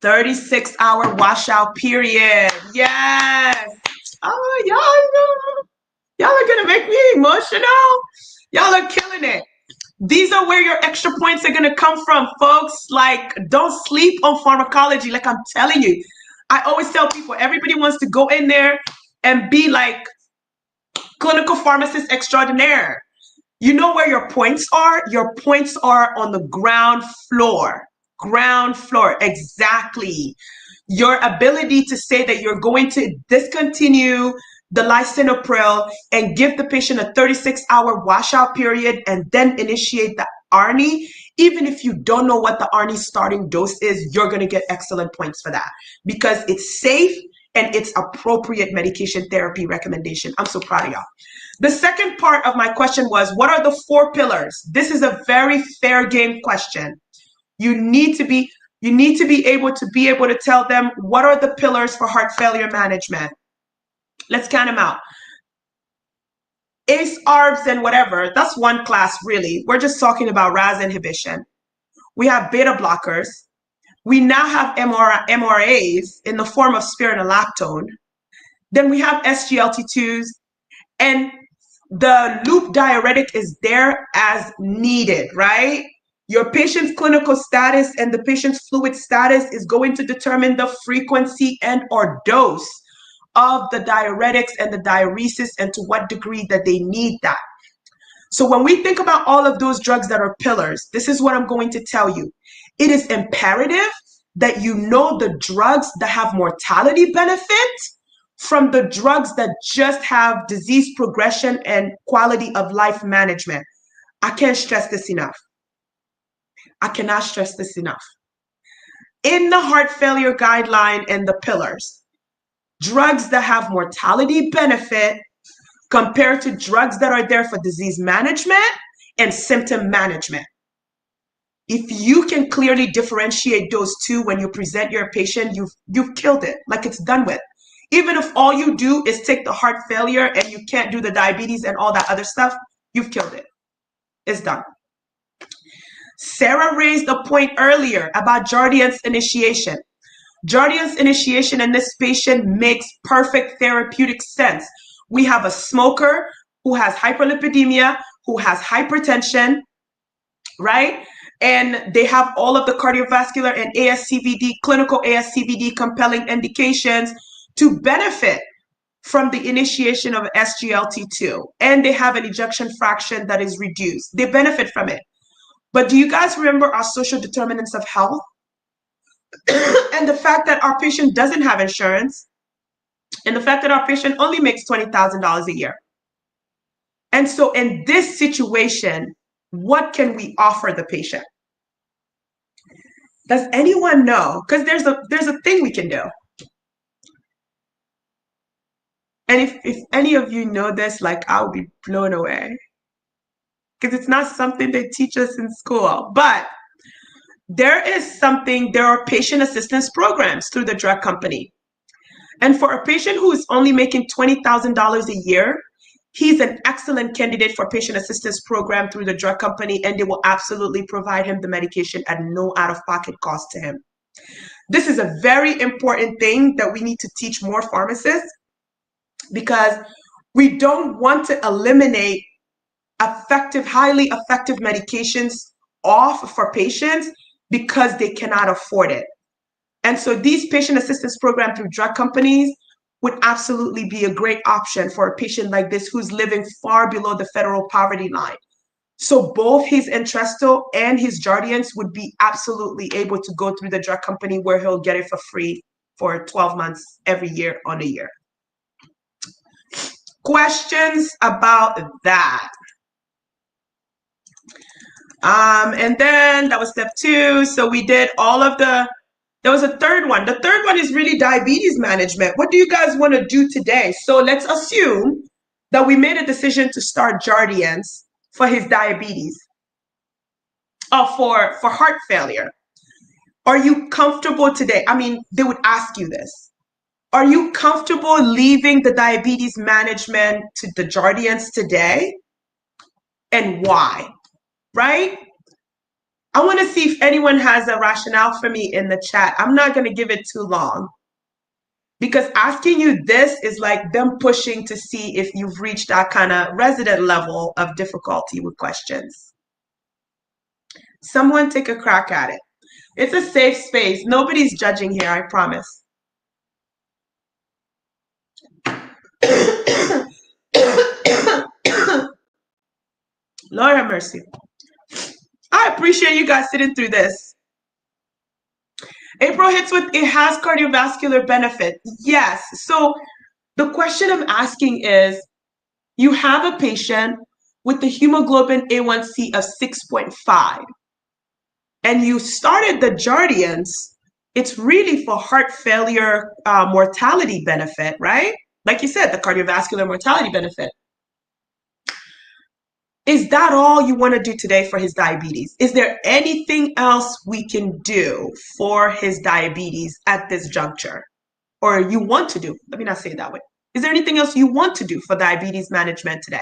A: 36-hour washout period. Yes. Oh, y'all are gonna make me emotional. Y'all are killing it. These are where your extra points are gonna come from, folks. Like, don't sleep on pharmacology. Like I'm telling you, I always tell people, everybody wants to go in there and be like clinical pharmacist extraordinaire. You know where your points are? Your points are on the ground floor. Ground floor, exactly. Your ability to say that you're going to discontinue the lisinopril and give the patient a 36-hour washout period and then initiate the ARNI, even if you don't know what the ARNI starting dose is, you're going to get excellent points for that because it's safe and it's appropriate medication therapy recommendation. I'm so proud of y'all. The second part of my question was, what are the 4 pillars? This is a very fair game question. You need to be able to tell them what are the pillars for heart failure management. Let's count them out. ACE, ARBs, and whatever, that's one class really. We're just talking about RAS inhibition. We have beta blockers. We now have MRAs in the form of spironolactone. Then we have SGLT2s, and the loop diuretic is there as needed, right? Your patient's clinical status and the patient's fluid status is going to determine the frequency and or dose of the diuretics and the diuresis and to what degree that they need that. So when we think about all of those drugs that are pillars, this is what I'm going to tell you. It is imperative that you know the drugs that have mortality benefit from the drugs that just have disease progression and quality of life management. I can't stress this enough. I cannot stress this enough. In the heart failure guideline and the pillars, drugs that have mortality benefit compared to drugs that are there for disease management and symptom management. If you can clearly differentiate those two when you present your patient, you've killed it, like it's done with. Even if all you do is take the heart failure and you can't do the diabetes and all that other stuff, you've killed it. It's done. Sarah raised a point earlier about Jardiance's initiation. Jardiance's initiation in this patient makes perfect therapeutic sense. We have a smoker who has hyperlipidemia, who has hypertension, right? And they have all of the cardiovascular and ASCVD, clinical ASCVD compelling indications to benefit from the initiation of SGLT2. And they have an ejection fraction that is reduced. They benefit from it. But do you guys remember our social determinants of health? And the fact that our patient doesn't have insurance, and the fact that our patient only makes $20,000 a year. And so in this situation, what can we offer the patient? Does anyone know? Because there's a thing we can do. And if any of you know this, like, I'll be blown away. Because it's not something they teach us in school. But there are patient assistance programs through the drug company. And for a patient who is only making $20,000 a year, he's an excellent candidate for patient assistance program through the drug company, and they will absolutely provide him the medication at no out-of-pocket cost to him. This is a very important thing that we need to teach more pharmacists, because we don't want to eliminate highly effective medications off for patients because they cannot afford it. And so these patient assistance programs through drug companies would absolutely be a great option for a patient like this who's living far below the federal poverty line. So both his Entresto and his Jardiance would be absolutely able to go through the drug company where he'll get it for free for 12 months every year on a year. Questions about that? And then that was step 2. So we did all of there was a third one. The third one is really diabetes management. What do you guys want to do today? So let's assume that we made a decision to start Jardiance for his diabetes, for heart failure. Are you comfortable today? I mean, they would ask you this. Are you comfortable leaving the diabetes management to the Jardiance today? And why? Right? I want to see if anyone has a rationale for me in the chat. I'm not going to give it too long, because asking you this is like them pushing to see if you've reached that kind of resident level of difficulty with questions. Someone take a crack at it. It's a safe space. Nobody's judging here, I promise. Lord have mercy. I appreciate you guys sitting through this. April hits with, it has cardiovascular benefit. Yes. So the question I'm asking is, you have a patient with the hemoglobin A1C of 6.5, and you started the Jardiance. It's really for heart failure mortality benefit, right? Like you said, the cardiovascular mortality benefit. Is that all you want to do today for his diabetes? Is there anything else we can do for his diabetes at this juncture? Or you want to do? Let me not say it that way. Is there anything else you want to do for diabetes management today?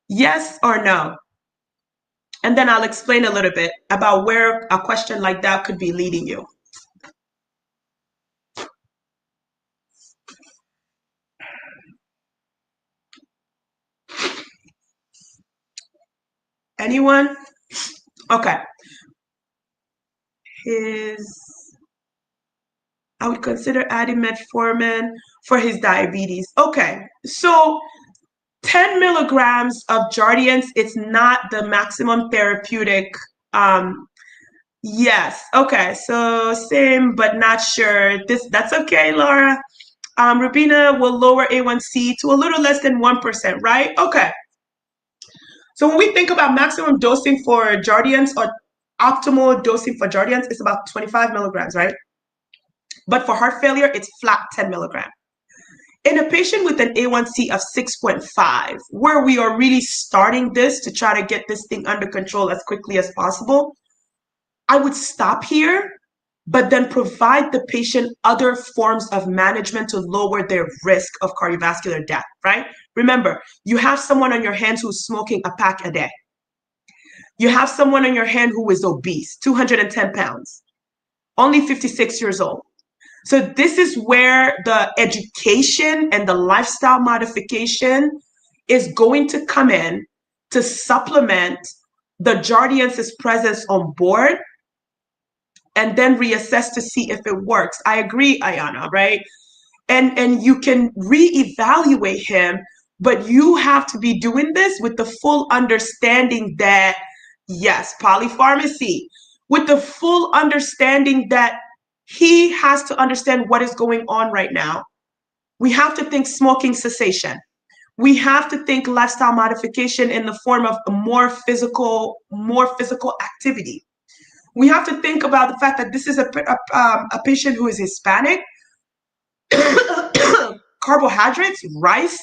A: Yes or no? And then I'll explain a little bit about where a question like that could be leading you. Anyone? Okay. I would consider adding metformin for his diabetes. Okay, so 10 milligrams of Jardiance, it's not the maximum therapeutic. Yes. Okay. So same, but not sure. That's okay, Laura. Rubina will lower A1C to a little less than 1%, right? Okay. So when we think about maximum dosing for Jardiance or optimal dosing for Jardiance, it's about 25 milligrams, right? But for heart failure, it's flat 10 milligrams. In a patient with an A1C of 6.5, where we are really starting this to try to get this thing under control as quickly as possible, I would stop here, but then provide the patient other forms of management to lower their risk of cardiovascular death, right? Remember, you have someone on your hands who's smoking a pack a day. You have someone on your hand who is obese, 210 pounds, only 56 years old. So this is where the education and the lifestyle modification is going to come in to supplement the Jardiance's presence on board and then reassess to see if it works. I agree, Ayana, right? And you can reevaluate him, but you have to be doing this with the full understanding that, yes, polypharmacy, with the full understanding that he has to understand what is going on right now. We have to think smoking cessation. We have to think lifestyle modification in the form of more physical activity. We have to think about the fact that this is a patient who is Hispanic. Carbohydrates, rice,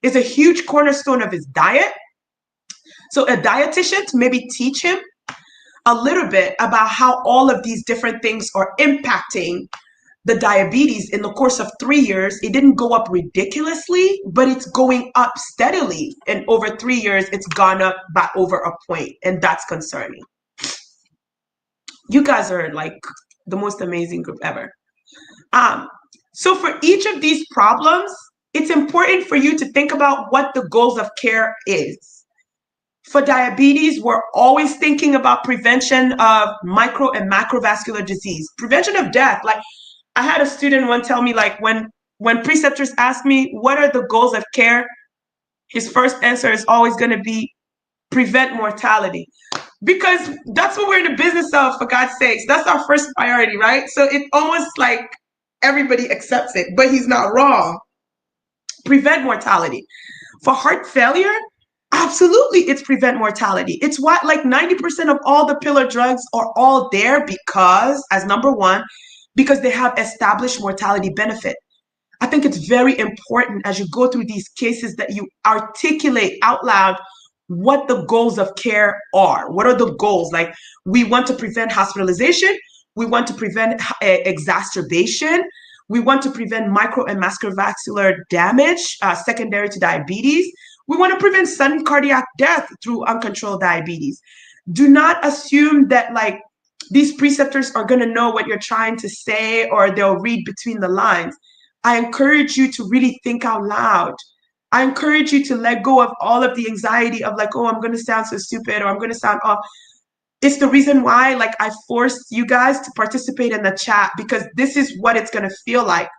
A: is a huge cornerstone of his diet. So a dietitian to maybe teach him a little bit about how all of these different things are impacting the diabetes in the course of 3 years. It didn't go up ridiculously, but it's going up steadily. And over 3 years, it's gone up by over a point. And that's concerning. You guys are like the most amazing group ever. So for each of these problems, it's important for you to think about what the goals of care is. For diabetes, we're always thinking about prevention of micro and macrovascular disease, prevention of death. Like I had a student one tell me, like when preceptors ask me, what are the goals of care? His first answer is always going to be prevent mortality, because that's what we're in the business of, for God's sakes. That's our first priority, right? So it's almost like everybody accepts it, but he's not wrong. Prevent mortality. For heart failure, absolutely, it's prevent mortality. It's why like 90% of all the pillar drugs are all there because, as number one, because they have established mortality benefit. I think it's very important as you go through these cases that you articulate out loud what the goals of care are. What are the goals? Like, we want to prevent hospitalization. We want to prevent exacerbation. We want to prevent micro and macrovascular damage secondary to diabetes. We want to prevent sudden cardiac death through uncontrolled diabetes. Do not assume that like these preceptors are going to know what you're trying to say or they'll read between the lines. I encourage you to really think out loud. I encourage you to let go of all of the anxiety of like, oh, I'm going to sound so stupid or I'm going to sound off. It's the reason why like I forced you guys to participate in the chat, because this is what it's going to feel like.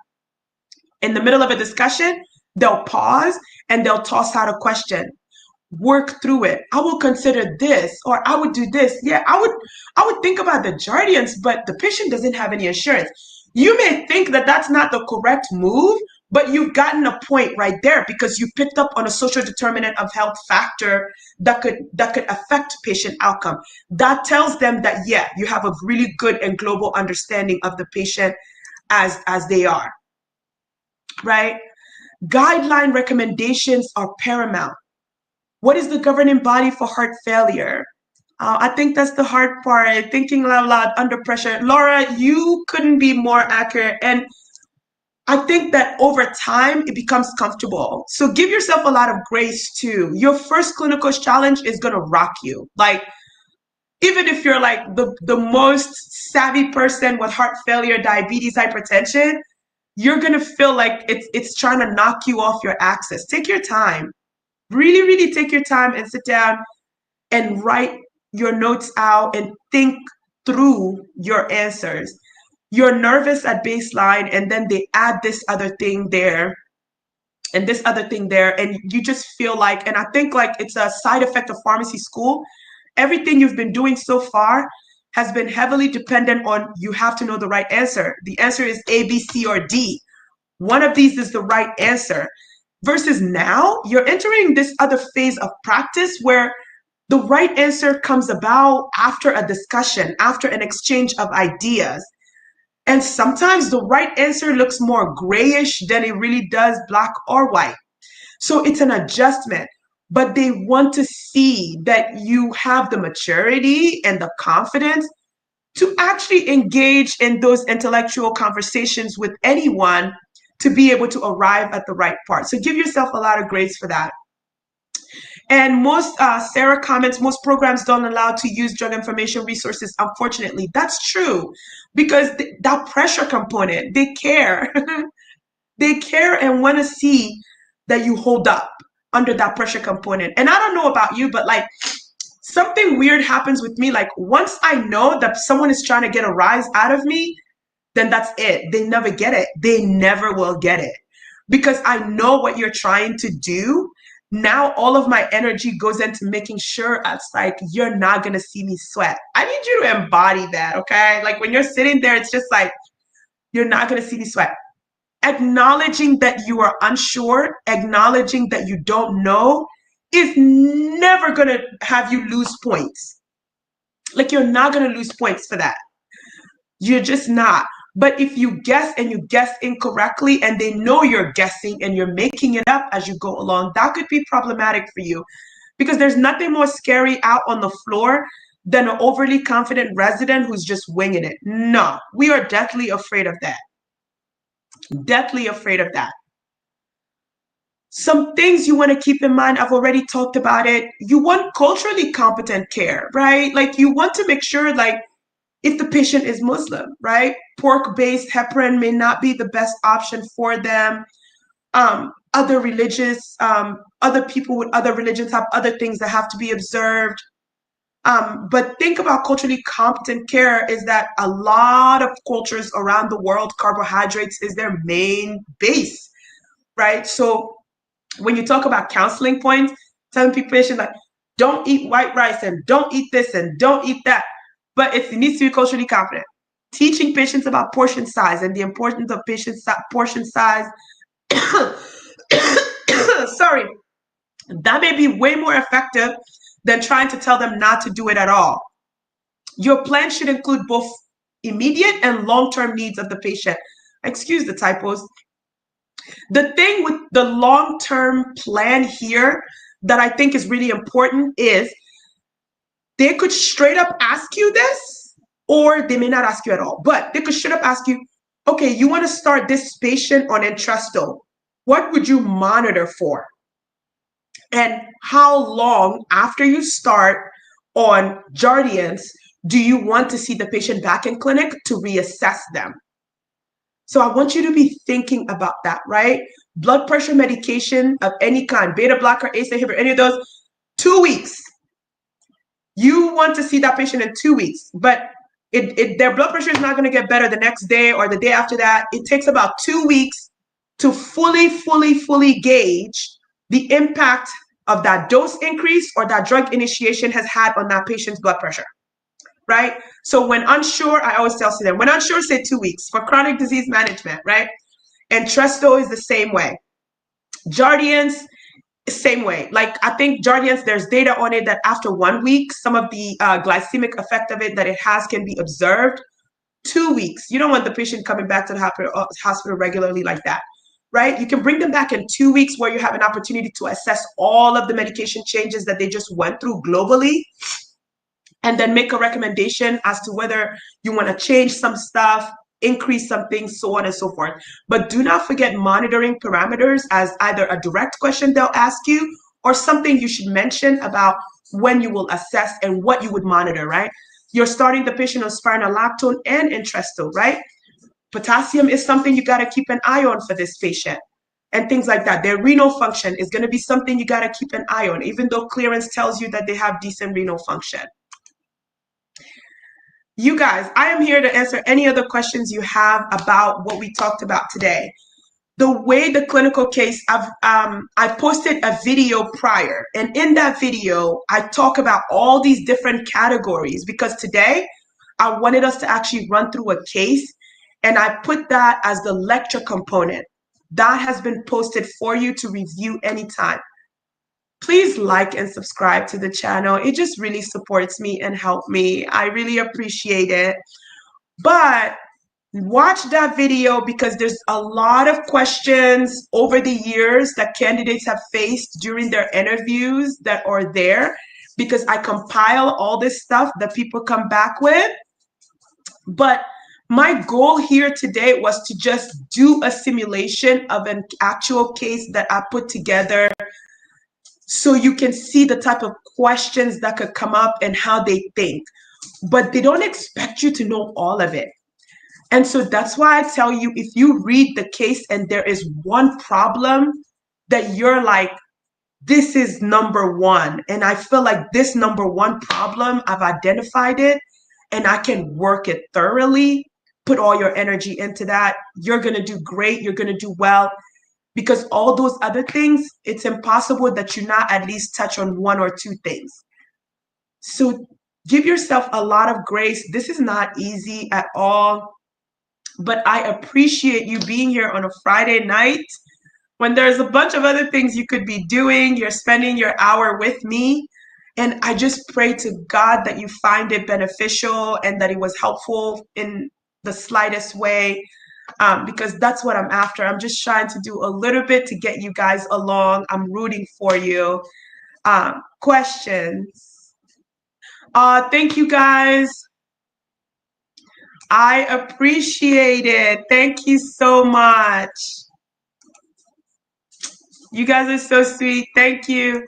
A: In the middle of a discussion, they'll pause and they'll toss out a question. Work through it. I will consider this, or I would do this. Yeah, I would think about the Jardiance, but the patient doesn't have any insurance. You may think that that's not the correct move, but you've gotten a point right there because you picked up on a social determinant of health factor that could affect patient outcome. That tells them that, yeah, you have a really good and global understanding of the patient as they are, right? Guideline recommendations are paramount. What is the governing body for heart failure? I think that's the hard part, thinking out loud under pressure. Laura, you couldn't be more accurate. And I think that over time, it becomes comfortable. So give yourself a lot of grace too. Your first clinical challenge is going to rock you. Like, even if you're like the most savvy person with heart failure, diabetes, hypertension, you're going to feel like it's trying to knock you off your axis. Take your time. Really, really take your time and sit down and write your notes out and think through your answers. You're nervous at baseline, and then they add this other thing there. and this other thing there, and you just feel like, and I think like it's a side effect of pharmacy school, everything you've been doing so far has been heavily dependent on you have to know the right answer. The answer is A, B, C, or D. One of these is the right answer. Versus now, you're entering this other phase of practice where the right answer comes about after a discussion, after an exchange of ideas. And sometimes the right answer looks more grayish than it really does black or white. So it's an adjustment, but they want to see that you have the maturity and the confidence to actually engage in those intellectual conversations with anyone to be able to arrive at the right part. So give yourself a lot of grace for that. And most, Sarah comments, most programs don't allow to use drug information resources. Unfortunately, that's true because that pressure component, they care. They care and want to see that you hold up under that pressure component. And I don't know about you, but like something weird happens with me. Like once I know that someone is trying to get a rise out of me, then that's it. They never get it. They never will get it because I know what you're trying to do. Now all of my energy goes into making sure it's like, you're not going to see me sweat. I need you to embody that, okay? Like when you're sitting there, it's just like, you're not going to see me sweat. Acknowledging that you are unsure, acknowledging that you don't know is never going to have you lose points. Like you're not going to lose points for that. You're just not. But if you guess and you guess incorrectly and they know you're guessing and you're making it up as you go along, that could be problematic for you because there's nothing more scary out on the floor than an overly confident resident who's just winging it. No, we are deathly afraid of that. Deathly afraid of that. Some things you want to keep in mind, I've already talked about it. You want culturally competent care, right? Like you want to make sure like if the patient is Muslim, right? Pork-based heparin may not be the best option for them. Other religious, other people with other religions have other things that have to be observed. But think about culturally competent care is that a lot of cultures around the world, carbohydrates is their main base, right? So when you talk about counseling points, telling people patients like, don't eat white rice and don't eat this and don't eat that. But it needs to be culturally competent. Teaching patients about portion size and the importance of portion size. Sorry, that may be way more effective than trying to tell them not to do it at all. Your plan should include both immediate and long-term needs of the patient. Excuse the typos. The thing with the long-term plan here that I think is really important is they could straight up ask you this, or they may not ask you at all, but they could straight up ask you, okay, you want to start this patient on Entresto. What would you monitor for? And how long after you start on Jardiance do you want to see the patient back in clinic to reassess them? So I want you to be thinking about that, right? Blood pressure medication of any kind, beta blocker, ACE inhibitor, any of those, 2 weeks. You want to see that patient in 2 weeks, but their blood pressure is not going to get better the next day or the day after that. It takes about 2 weeks to fully gauge the impact of that dose increase or that drug initiation has had on that patient's blood pressure, right? So when unsure, I always tell them, when unsure, say 2 weeks for chronic disease management, right? And Entresto is the same way. Jardiance, same way. Like I think Jardiance, there's data on it that after 1 week, some of the glycemic effect of it that it has can be observed. 2 weeks. You don't want the patient coming back to the hospital regularly like that, right? You can bring them back in 2 weeks where you have an opportunity to assess all of the medication changes that they just went through globally, and then make a recommendation as to whether you want to change some stuff, increase some things, so on and so forth. But do not forget monitoring parameters as either a direct question they'll ask you or something you should mention about when you will assess and what you would monitor, right? You're starting the patient on spironolactone and Entresto, right? Potassium is something you got to keep an eye on for this patient and things like that. Their renal function is going to be something you got to keep an eye on, even though clearance tells you that they have decent renal function. You guys, I am here to answer any other questions you have about what we talked about today. the way the clinical case, I posted a video prior, and in that video, I talk about all these different categories because today I wanted us to actually run through a case, and I put that as the lecture component. That has been posted for you to review anytime. Please like and subscribe to the channel. It just really supports me and helps me. I really appreciate it. But watch that video because there's a lot of questions over the years that candidates have faced during their interviews that are there because I compile all this stuff that people come back with. But my goal here today was to just do a simulation of an actual case that I put together so you can see the type of questions that could come up and how they think. But they don't expect you to know all of it. And so that's why I tell you, if you read the case and there is one problem that you're like, this is number one, and I feel like this number one problem, I've identified it and I can work it thoroughly, put all your energy into that, you're going to do great, you're going to do well, because all those other things, it's impossible that you not at least touch on one or two things. So give yourself a lot of grace. This is not easy at all. But I appreciate you being here on a Friday night when there's a bunch of other things you could be doing. You're spending your hour with me. And I just pray to God that you find it beneficial and that it was helpful in the slightest way, because that's what I'm after. I'm just trying to do a little bit to get you guys along. I'm rooting for you. Questions? Thank you, guys. I appreciate it. Thank you so much. You guys are so sweet. Thank you.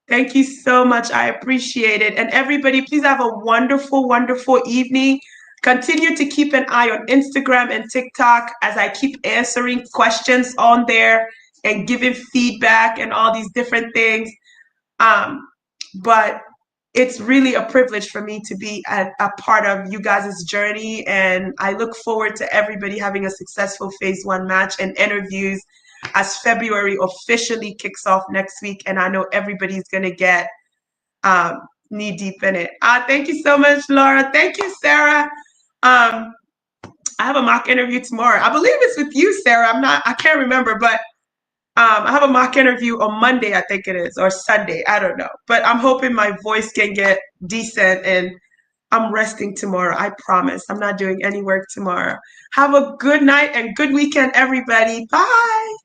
A: Thank you so much. I appreciate it. And everybody, please have a wonderful, wonderful evening. Continue to keep an eye on Instagram and TikTok as I keep answering questions on there and giving feedback and all these different things. But it's really a privilege for me to be a part of you guys' journey. And I look forward to everybody having a successful phase 1 match and interviews as February officially kicks off next week. And I know everybody's going to get knee deep in it. Thank you so much, Laura. Thank you, Sarah. I have a mock interview tomorrow. I believe it's with you, Sarah. I can't remember, but I have a mock interview on Monday, I think it is, or Sunday. I don't know. But I'm hoping my voice can get decent, and I'm resting tomorrow. I promise. I'm not doing any work tomorrow. Have a good night and good weekend, everybody. Bye.